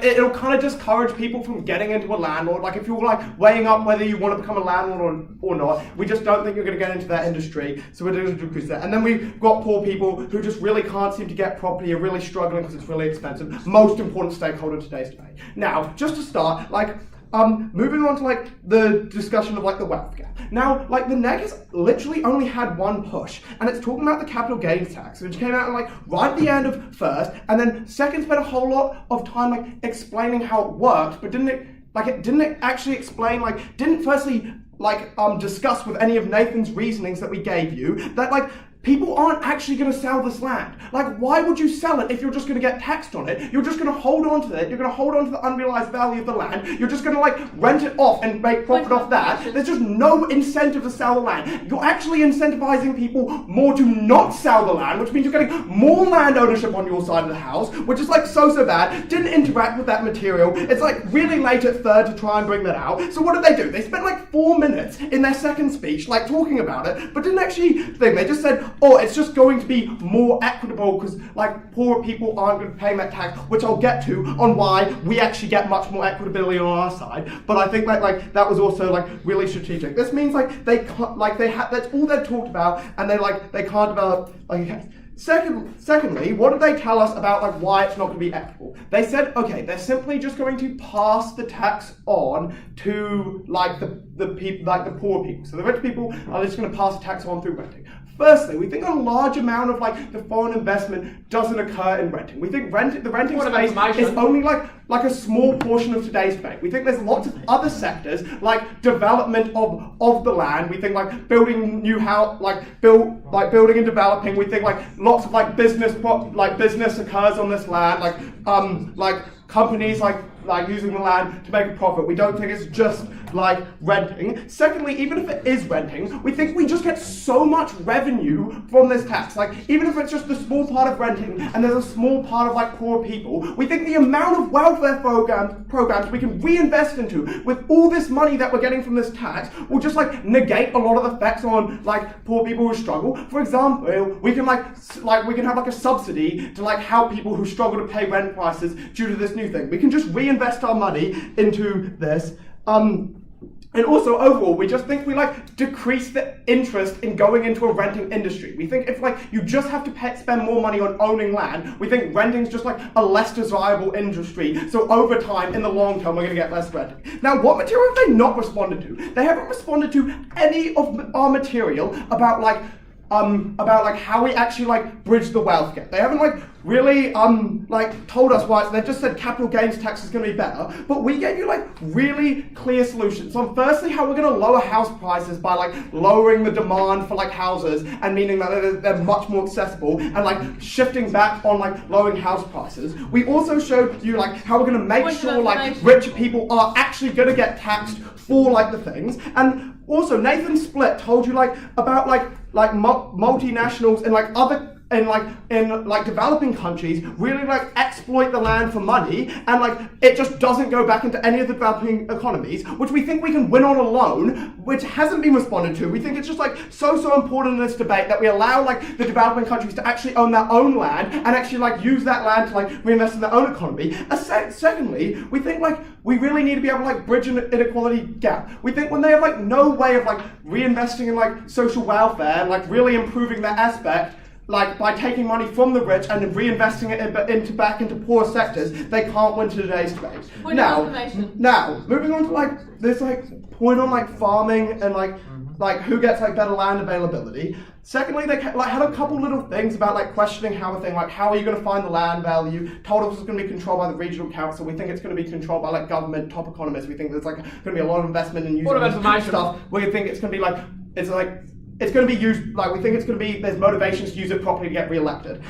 it'll kind of discourage people from getting into a landlord. If you're weighing up whether you want to become a landlord or not, we just don't think you're going to get into that industry, so we're going to decrease that. And then we've got poor people who just really can't seem to get property, are really struggling because it's really expensive. Most important stakeholder in today's debate. Now, just to start, moving on to the discussion of the wealth gap. Now, the neg has literally only had one push, and it's talking about the capital gains tax, which came out right at the end of first, and then second spent a whole lot of time explaining how it worked, but didn't actually explain didn't firstly discuss with any of Nathan's reasonings that we gave you that people aren't actually going to sell this land. Like, why would you sell it if you're just going to get taxed on it? You're just going to hold on to it. You're going to hold on to the unrealized value of the land. You're just going to like rent it off and make profit off that. There's just no incentive to sell the land. You're actually incentivizing people more to not sell the land, which means you're getting more land ownership on your side of the house, which is like so bad. Didn't interact with that material. It's like really late at third to try and bring that out. So what did they do? They spent like 4 minutes in their second speech like talking about it, but didn't actually think. They just said, oh, it's just going to be more equitable because like poor people aren't going to pay that tax, which I'll get to on why we actually get much more equitability on our side. But I think like that was also like really strategic. This means like they can't, like that's all they've talked about, and they can't develop like. Secondly, what did they tell us about like why it's not going to be equitable? They said, okay, they're simply just going to pass the tax on to like the people, like the poor people. So the rich people are just going to pass the tax on through renting. Firstly, we think a large amount of like the foreign investment doesn't occur in renting. We think the renting space is only like a small portion of today's debate. We think there's lots of other sectors like development of the land. We think like building new house, building and developing. We think like lots of like business occurs on this land. Like companies like using the land to make a profit. We don't think it's just like renting. Secondly, even if it is renting, we think we just get so much revenue from this tax. Like even if it's just a small part of renting and there's a small part of like poor people, we think the amount of welfare programs we can reinvest into with all this money that we're getting from this tax will just like negate a lot of the effects on like poor people who struggle. For example, we can we can have like a subsidy to like help people who struggle to pay rent prices due to this new thing. We can just reinvest our money into this. And also overall, we just think we like decrease the interest in going into a renting industry. We think if like you just have to spend more money on owning land, we think renting's just like a less desirable industry. So over time, in the long term, we're going to get less renting. Now, what material have they not responded to? They haven't responded to any of our material about how we actually like bridge the wealth gap. They haven't like really told us why. So they've just said capital gains tax is going to be better, but we gave you like really clear solutions. So firstly, how we're going to lower house prices by like lowering the demand for like houses and meaning that they're much more accessible and like shifting back on like lowering house prices. We also showed you like how we're going to make sure like richer people are actually going to get taxed for like the things. And also Nathan Split told you like about like multinationals and like other in developing countries really like exploit the land for money, and like it just doesn't go back into any of the developing economies, which we think we can win on a loan, which hasn't been responded to. We think it's just like so important in this debate that we allow like the developing countries to actually own their own land and actually like use that land to like reinvest in their own economy. Secondly, we think like we really need to be able to like bridge an inequality gap. We think when they have like no way of like reinvesting in like social welfare and like really improving that aspect, like by taking money from the rich and reinvesting it back into poor sectors, they can't win today's debate. Now, moving on to like this like point on like farming and like who gets like better land availability. Secondly, they like had a couple little things about like questioning how are you going to find the land value? Told us it's going to be controlled by the regional council. We think it's going to be controlled by like government top economists. We think there's like going to be a lot of investment in using this stuff. We think it's going to be it's going to be used, like we think it's going to be, there's motivations to use it properly to get re-elected.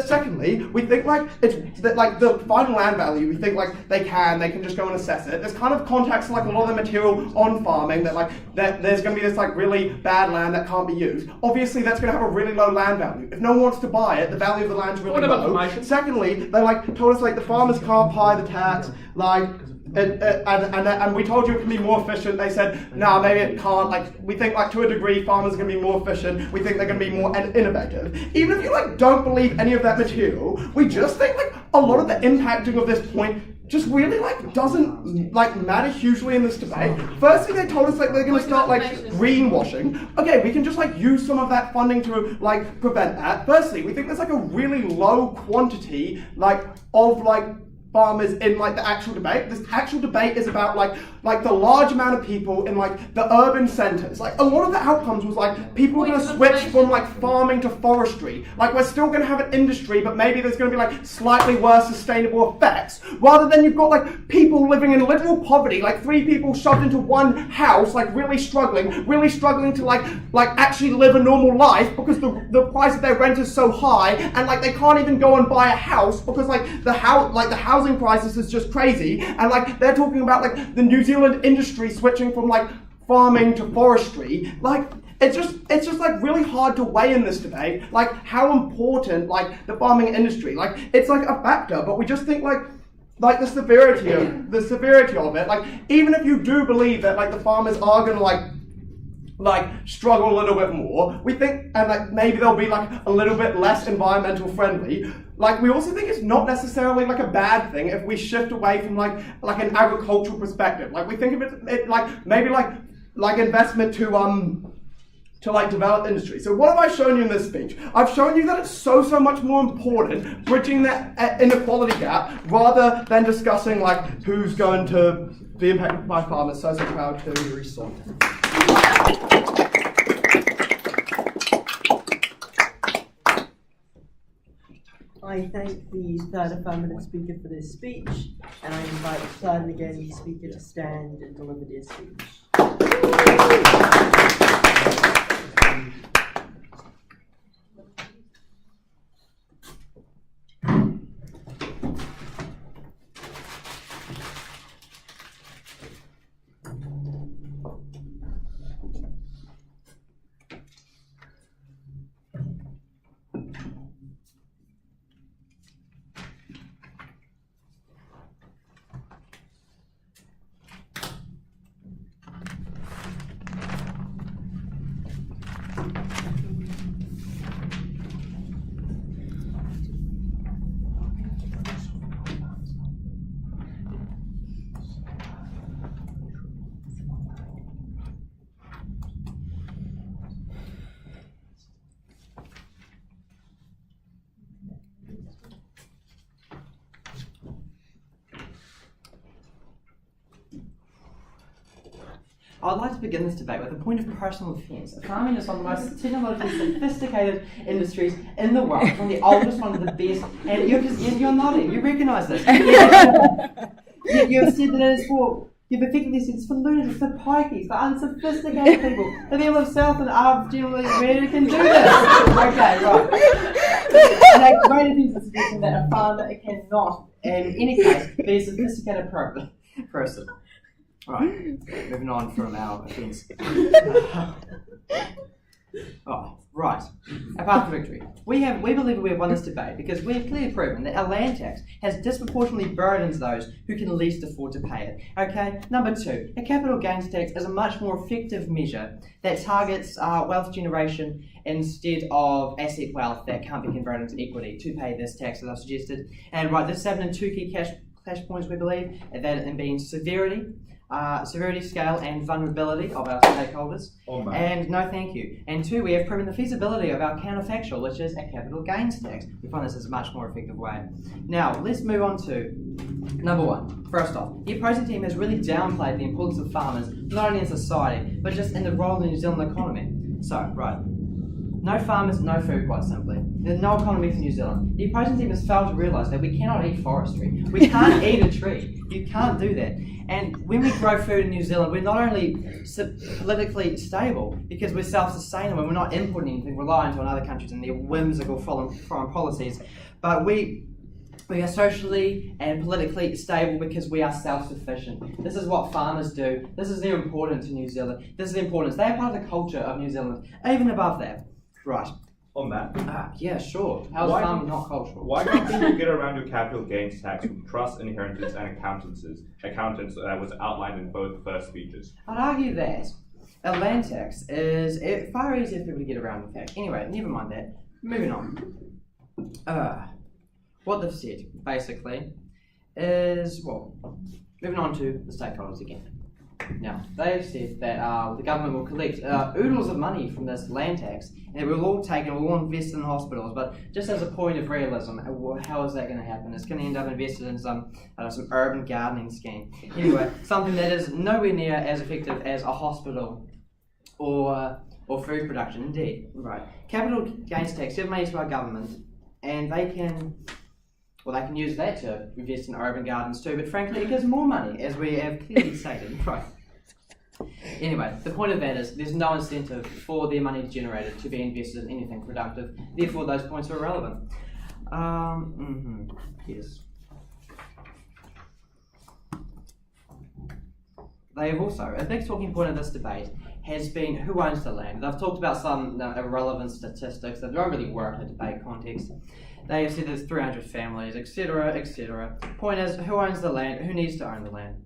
Secondly, we think like it's that like the final land value, we think like they can just go and assess it. There's kind of context like a lot of the material on farming that there's going to be this like really bad land that can't be used. Obviously that's going to have a really low land value. If no one wants to buy it, the value of the land's really low. Secondly, they like told us like the farmers can't pay the tax, like and we told you it can be more efficient. They said, no, maybe it can't. Like we think like to a degree farmers are going to be more efficient. We think they're going to be more innovative. Even if you like don't believe any of that material, we just think like a lot of the impacting of this point just really like doesn't like matter hugely in this debate. Firstly, they told us like they're going to start like greenwashing. Okay, we can just like use some of that funding to like prevent that. Firstly, we think there's like a really low quantity like of like farmers in like the actual debate. This actual debate is about like the large amount of people in like the urban centres. Like a lot of the outcomes was like people are going to switch from like farming to forestry. Like we're still going to have an industry, but maybe there's going to be like slightly worse sustainable effects. Rather than you've got like people living in literal poverty, like 3 people shoved into one house, like really struggling to like actually live a normal life because the price of their rent is so high, and like they can't even go and buy a house because like the housing crisis is just crazy, and like they're talking about like the New Zealand industry switching from like farming to forestry. Like it's just like really hard to weigh in this debate, like how important like the farming industry, like it's like a factor, but we just think like the severity of it. Like even if you do believe that like the farmers are gonna like struggle a little bit more, we think, and like maybe they'll be like a little bit less environmental friendly. Like we also think it's not necessarily like a bad thing if we shift away from like an agricultural perspective. Like we think of it like maybe like investment to like develop industry. So what have I shown you in this speech? I've shown you that it's so much more important bridging that inequality gap rather than discussing like who's going to be impacted by farmers. So proud to respond. I thank the third affirmative speaker for their speech, and I invite the third negating speaker to stand and deliver their speech. I'd like to begin this debate with a point of personal offence. Farming is one of the most technologically sophisticated industries in the world, one of the oldest, one of the best, and you're nodding, you recognise this. You've said that it is for, you've effectively said it's for lunatics, for pikeys, for unsophisticated people. The people of Southland are generally where can do this. Okay, right. And a great offence is suggesting that a farmer cannot, in any case, be a sophisticated person. Right, moving on from our offence. Oh, right. A path to victory. We believe we have won this debate because we have clearly proven that a land tax has disproportionately burdens those who can least afford to pay it. Okay. Number 2, a capital gains tax is a much more effective measure that targets wealth generation instead of asset wealth that can't be converted into equity to pay this tax, as I've suggested. And right, this is having 2 key clash points, we believe, that in being severity, scale and vulnerability of our stakeholders. Oh, and no thank you. And 2, we have proven the feasibility of our counterfactual, which is a capital gains tax. We find this is a much more effective way. Now, let's move on to number 1. First off, the opposing team has really downplayed the importance of farmers, not only in society, but just in the role of the New Zealand economy. So, right. No farmers, no food, quite simply. There's no economy for New Zealand. The opposing team has failed to realise that we cannot eat forestry. We can't eat a tree. You can't do that. And when we grow food in New Zealand, we're not only politically stable because we're self-sustainable and we're not importing anything reliant on other countries and their whimsical foreign policies, but we are socially and politically stable because we are self-sufficient. This is what farmers do. This is their importance to New Zealand. This is the importance. They are part of the culture of New Zealand. Even above that. Right. On that, yeah, sure. How is farming not cultural? Why don't you get around your capital gains tax with trust, inheritance, and accountants that was outlined in both first speeches? I'd argue that a land tax is far easier for people to get around, in fact. Anyway, never mind that. Moving on. What they've said, basically, is, well, moving on to the stakeholders again. Now, they have said that the government will collect oodles of money from this land tax, and it will all take and will all invest in hospitals. But just as a point of realism, how is that going to happen? It's going to end up invested in some urban gardening scheme. Anyway, something that is nowhere near as effective as a hospital or food production. Indeed, right. Capital gains tax give money to our government, and they can use that to invest in urban gardens too. But frankly, it gives more money, as we have clearly stated. Right. Anyway, the point of that is there's no incentive for their money generated to be invested in anything productive. Therefore, those points are irrelevant. Yes. They have also, a big talking point of this debate has been who owns the land. They've talked about some irrelevant statistics that don't really work in a debate context. They have said there's 300 families, etc., etc. Point is, who owns the land? Who needs to own the land?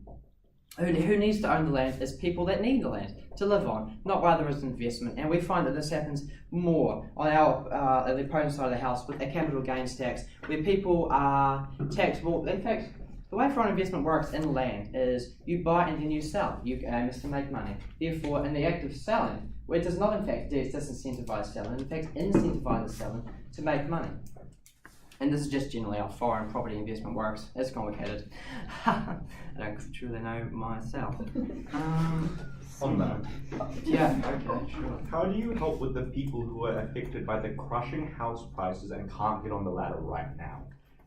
Who needs to own the land is people that need the land to live on, not whether it's investment. And we find that this happens more on the opponent side of the house with a capital gains tax, where people are taxed more. In fact, the way foreign investment works in land is you buy and then you sell. You aim is to make money. Therefore, in the act of selling, where it does not in fact disincentivize selling, in fact incentivizes selling to make money. And this is just generally how foreign property investment works. It's complicated. I don't truly know myself. On that, Yeah, okay, sure. how do you help with the people who are affected by the crushing house prices and can't get on the ladder right now?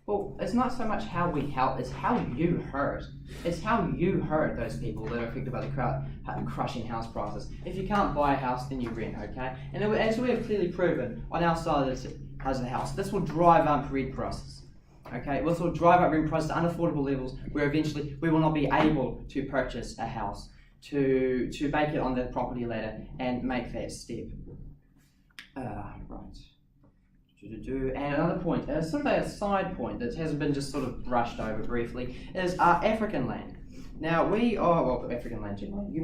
Well, it's not so much how we help, it's how you hurt. It's how you hurt those people that are affected by the crushing house prices. If you can't buy a house, then you rent, okay? And as we have clearly proven on our side of the house, this will drive up rent prices. Okay, this will drive up rent prices to unaffordable levels where eventually we will not be able to purchase a house, to make it on the property ladder and make that step. Right. And another point, sort of a side point that hasn't been just sort of brushed over briefly, is African land. Now African land generally. You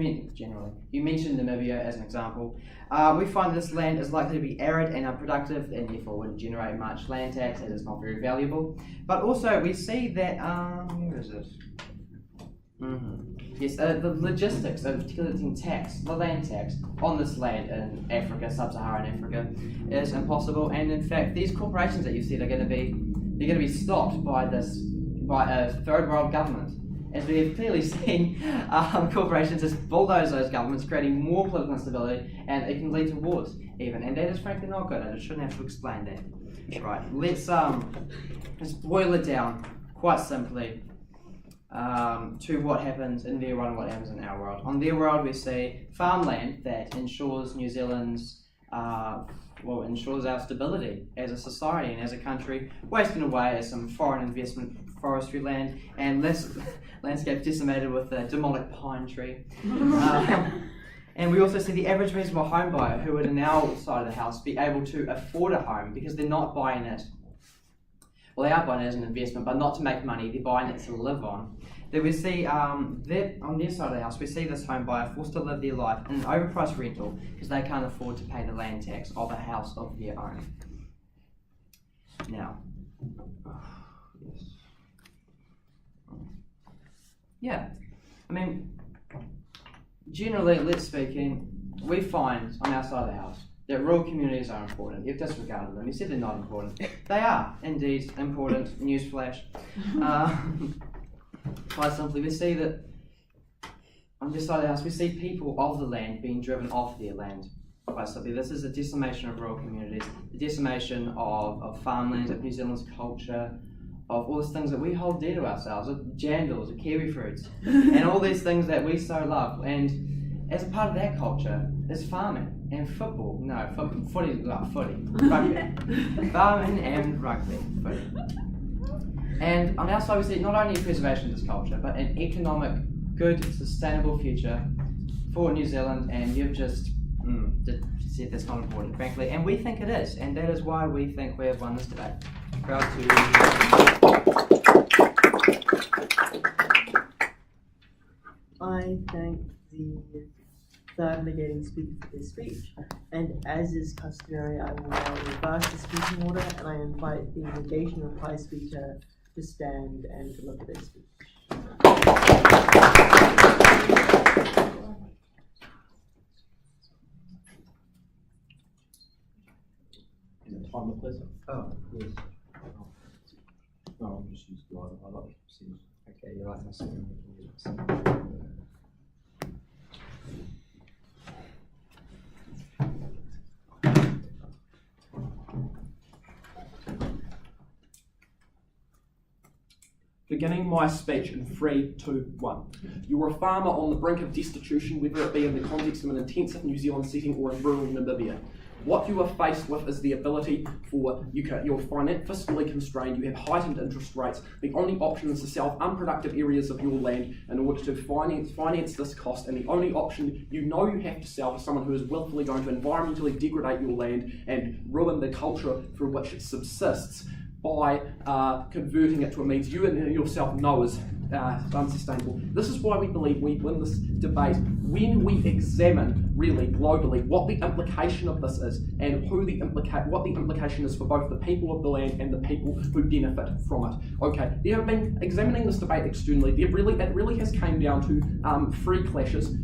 mentioned Namibia as an example. We find this land is likely to be arid and unproductive, and therefore wouldn't generate much land tax, as it's not very valuable. But also we see that where is it? Yes, the logistics of collecting the land tax on this land in Africa, sub-Saharan Africa, is impossible. And in fact, these corporations that you said are going to be stopped by a third world government. As we have clearly seen, corporations just bulldoze those governments, creating more political instability, and it can lead to wars even. And that is frankly not good. I shouldn't have to explain that. Right. Let's boil it down quite simply. To what happens in their world and what happens in our world. On their world, we see farmland that ensures New Zealand's, ensures our stability as a society and as a country, wasting away as some foreign investment forestry land and landscape decimated with a demonic pine tree. And we also see the average reasonable home buyer who would, on our side of the house, be able to afford a home because they're not buying it. Well, they are buying it as an investment, but not to make money. They're buying it to live on. Then we see that on their side of the house, we see this home buyer forced to live their life in an overpriced rental because they can't afford to pay the land tax of a house of their own. Now, yeah, I mean, generally, speaking, we find on our side of the house that rural communities are important. You've disregarded them. You said they're not important. They are indeed important. Newsflash. Quite simply, we see that on this side of the house, we see people of the land being driven off their land. Quite simply, this is a decimation of rural communities, the decimation of farmland, of New Zealand's culture, of all these things that we hold dear to ourselves, of jandals, of kiwi fruits, and all these things that we so love. And as a part of that culture is farming. And football, footy, rugby. Farming and rugby, footy. And on our side we see not only preservation of this culture, but an economic, good, sustainable future for New Zealand, and you've just said that's not important, frankly, and we think it is, and that is why we think we have won this debate. Proud to... I thank the third negating speaker for their speech, and as is customary, I will now reverse the speaking order, and I invite the negation reply speaker to stand and deliver their speech. time with pleasure. Oh, yes. No, I'll just use the other highlight. Okay, you're right. I see. Beginning my speech in 3, 2, 1. You are a farmer on the brink of destitution, whether it be in the context of an intensive New Zealand setting or in rural Namibia. What you are faced with is the ability for you're fiscally constrained, you have heightened interest rates. The only option is to sell unproductive areas of your land in order to finance this cost, and the only option you have to sell to someone who is willfully going to environmentally degrade your land and ruin the culture through which it subsists by converting it to a means you and yourself know is unsustainable. This is why we believe we win this debate when we examine really globally what the implication of this is and what the implication is for both the people of the land and the people who benefit from it. Okay, there have been examining this debate externally. It really has came down to 3 clashes.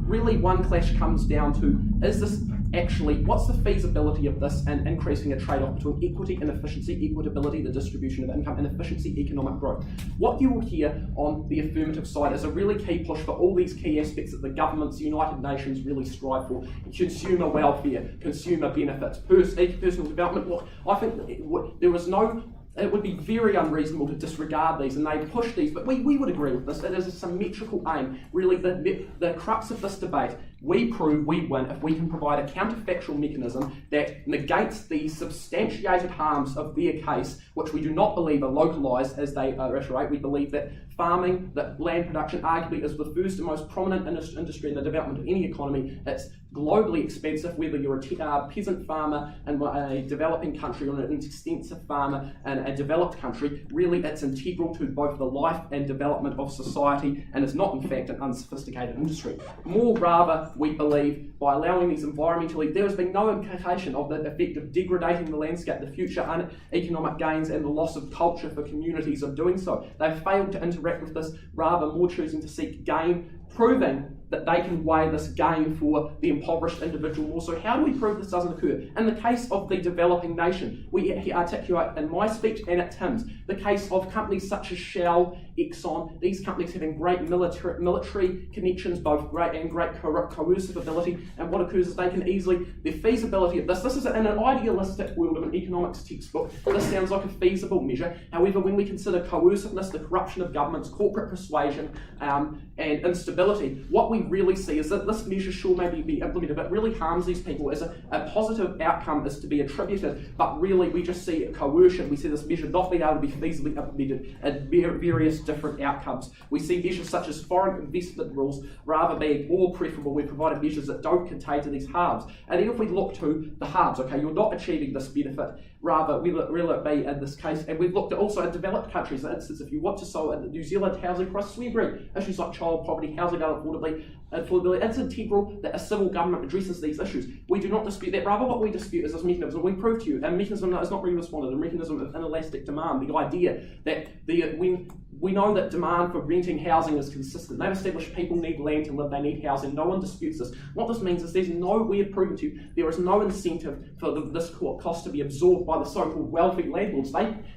Really, one clash comes down to is this actually, what's the feasibility of this and increasing a trade-off between equity and efficiency, equitability, the distribution of income, and efficiency, economic growth. What you will hear on the affirmative side is a really key push for all these key aspects that the governments, United Nations really strive for: consumer welfare, consumer benefits, personal development. Well, I think it would be very unreasonable to disregard these, and they push these, but we would agree with this. It is a symmetrical aim. Really, the crux of this debate, we prove we win if we can provide a counterfactual mechanism that negates the substantiated harms of their case, which we do not believe are localised as they iterate. We believe that farming, that land production arguably is the first and most prominent industry in the development of any economy. It's globally expensive, whether you're a peasant farmer in a developing country or an extensive farmer in a developed country. Really, it's integral to both the life and development of society, and is not in fact an unsophisticated industry. More rather, we believe by allowing these environmentally, there has been no implication of the effect of degrading the landscape, the future economic gains and the loss of culture for communities of doing so. They've failed to interact with this, rather more choosing to seek gain, proving that they can weigh this gain for the impoverished individual more. So how do we prove this doesn't occur? In the case of the developing nation, we articulate in my speech and at Tim's the case of companies such as Shell, Exxon, these companies having great military connections, both great coercive ability, and what occurs is they can easily, the feasibility of this is in an idealistic world of an economics textbook, this sounds like a feasible measure. However, when we consider coerciveness, the corruption of governments, corporate persuasion, and instability, what we really see is that this measure sure maybe be implemented, but really harms these people. As a positive outcome is to be attributed, but really we just see coercion. We see this measure not being able to be feasibly implemented at various different outcomes. We see measures such as foreign investment rules rather being more preferable. We provide measures that don't contain to these harms. And then if we look to the harms, okay, you're not achieving this benefit, rather will it be in this case, and we've looked at also in developed countries. For instance, if you want to solve in the New Zealand housing crisis, we agree issues like child poverty, housing unaffordability, it's integral that a civil government addresses these issues. We do not dispute that. Rather, what we dispute is this mechanism. We prove to you a mechanism that is not really responded, a mechanism of inelastic demand. The idea that when we know that demand for renting housing is consistent. They've established people need land to live, they need housing. No one disputes this. What this means is we have proven to you there is no incentive for this cost to be absorbed by the so-called wealthy landlords.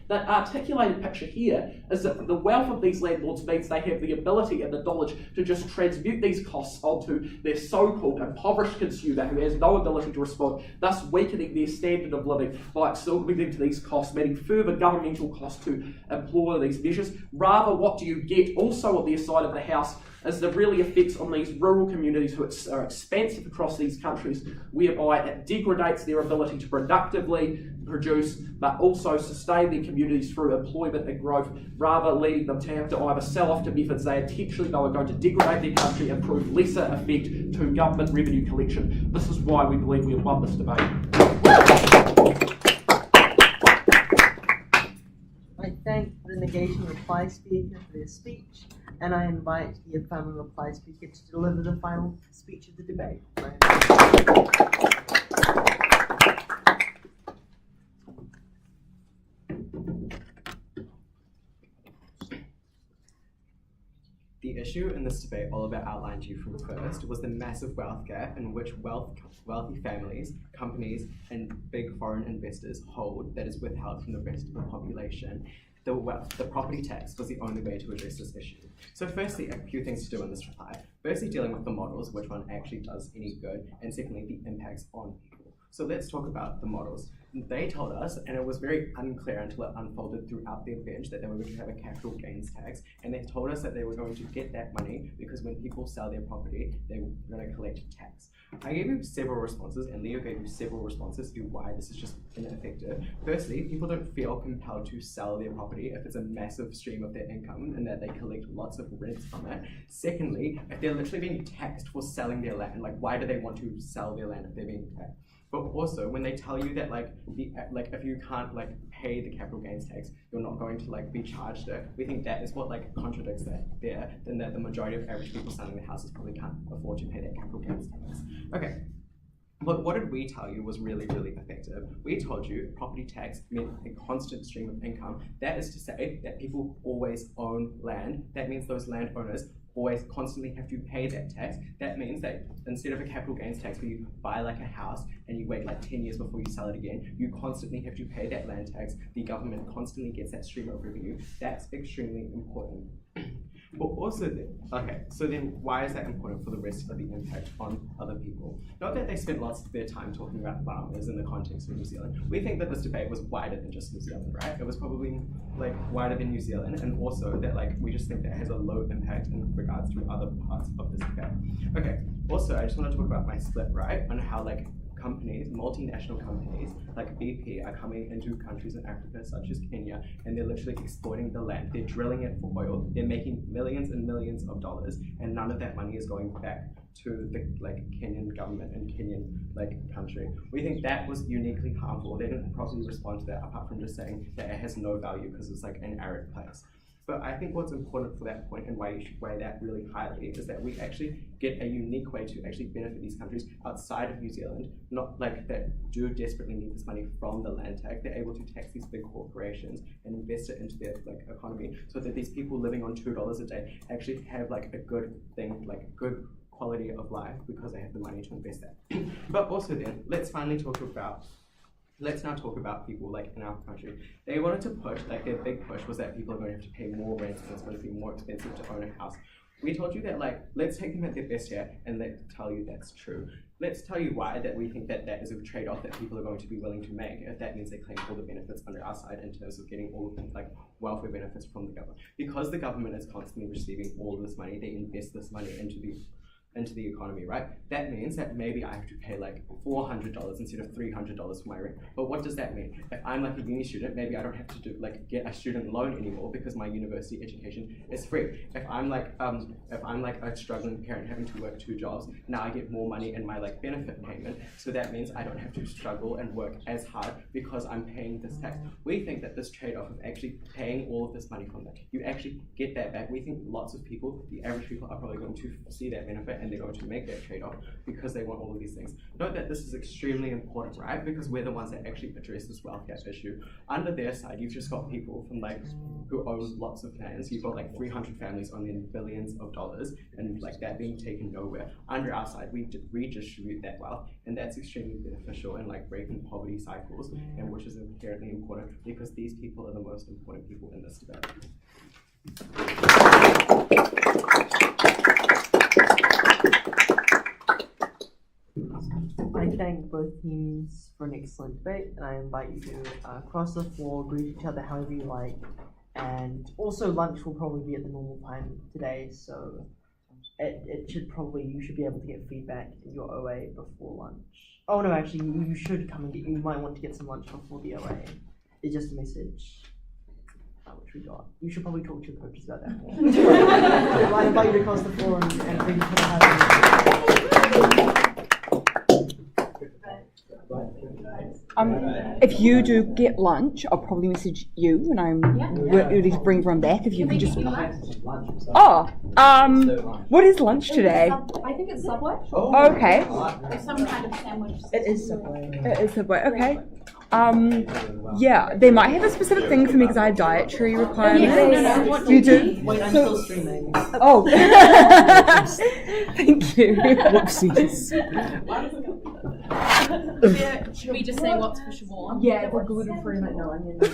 The articulated picture here is that the wealth of these landlords means they have the ability and the knowledge to just transmute these costs onto their so-called impoverished consumer who has no ability to respond, thus weakening their standard of living by absorbing to these costs, meaning further governmental costs to employ these measures. Rather, what do you get also on their side of the house is the really effects on these rural communities who are expansive across these countries, whereby it degrades their ability to productively produce, but also sustain their communities through employment and growth, rather leading them to have to either sell off to methods they intentionally know are going to degrade their country and prove lesser effect to government revenue collection. This is why we believe we have won this debate. I thank the negation reply speaker for their speech, and I invite the affirmative reply speaker to deliver the final speech of the debate. The issue in this debate Oliver outlined to you from first was the massive wealth gap in which wealthy families, companies, and big foreign investors hold that is withheld from the rest of the population. The property tax was the only way to address this issue. So firstly, a few things to do in this reply. Firstly, dealing with the models, which one actually does any good, and secondly, the impacts on people. So let's talk about the models. They told us, and it was very unclear until it unfolded throughout their bench, that they were going to have a capital gains tax, and they told us that they were going to get that money because when people sell their property, they were going to collect tax. I gave you several responses, and Leo gave you several responses to why this is just ineffective. Firstly, people don't feel compelled to sell their property if it's a massive stream of their income and that they collect lots of rents from it. Secondly, if they're literally being taxed for selling their land, like why do they want to sell their land if they're being taxed? But also, when they tell you that if you can't pay the capital gains tax, you're not going to be charged it, we think that is what contradicts that there. Then that the majority of average people selling their houses probably can't afford to pay that capital gains tax. Okay. But what did we tell you was really, really effective? We told you property tax meant a constant stream of income. That is to say that people always own land. That means those landowners always constantly have to pay that tax. That means that instead of a capital gains tax where you buy a house and you wait 10 years before you sell it again, you constantly have to pay that land tax. The government constantly gets that stream of revenue. That's extremely important. But also, so then why is that important for the rest of the impact on other people? Not that they spent lots of their time talking about farmers in the context of New Zealand. We think that this debate was wider than just New Zealand, right? It was probably wider than New Zealand, and also that we just think that it has a low impact in regards to other parts of this debate. Okay, also I just want to talk about my split, right? On how companies, multinational companies like BP are coming into countries in Africa such as Kenya, and they're literally exploiting the land. They're drilling it for oil. They're making millions and millions of dollars, and none of that money is going back to the Kenyan government and Kenyan country. We think that was uniquely harmful. They didn't properly respond to that, apart from just saying that it has no value because it's an arid place. But I think what's important for that point and why you should weigh that really highly is that we actually get a unique way to actually benefit these countries outside of New Zealand, not that do desperately need this money from the land tax. They're able to tax these big corporations and invest it into their economy so that these people living on $2 a day actually have a good thing, good quality of life because they have the money to invest that. But also then, let's now talk about people in our country. They wanted to push, their big push was that people are going to have to pay more rent and it's going to be more expensive to own a house. We told you that let's take them at their best here and let's tell you that's true. Let's tell you why that we think that is a trade-off that people are going to be willing to make if that means they claim all the benefits under our side in terms of getting all of the welfare benefits from the government. Because the government is constantly receiving all of this money, they invest this money into the economy, right? That means that maybe I have to pay $400 instead of $300 for my rent. But what does that mean? If I'm a uni student, maybe I don't have to do get a student loan anymore because my university education is free. If I'm a struggling parent having to work 2 jobs, now I get more money in my benefit payment. So that means I don't have to struggle and work as hard because I'm paying this tax. We think that this trade-off of actually paying all of this money from that, you actually get that back. We think lots of people, the average people, are probably going to see that benefit and they're going to make that trade-off because they want all of these things. Note that this is extremely important, right? Because we're the ones that actually address this wealth gap issue. Under their side, you've just got people from who own lots of lands. You've got 300 families owning billions of dollars and that being taken nowhere. Under our side, we redistribute that wealth, and that's extremely beneficial in breaking poverty cycles, and which is inherently important because these people are the most important people in this debate. I thank both teams for an excellent debate, and I invite you to cross the floor, greet each other however you like, and also lunch will probably be at the normal time today, so you should be able to get feedback in your OA before lunch. Oh no, actually, you should come and you might want to get some lunch before the OA. It's just a message which we got. You should probably talk to your coaches about that more. I invite you to cross the floor and thank you for having me. If you do get lunch, I'll probably message you and I'm ready to bring everyone back. If you can just. What is lunch today? I think it's Subway. Oh, okay. There's some kind of sandwich. It is Subway. It is Subway. Okay. Yeah, they might have a specific thing for me because I have dietary requirements. What You do? Wait, I'm still streaming. Oh. Thank you. Whoopsies. Should we just say what's for Siobhan? Yeah, we're gluten free, no onion.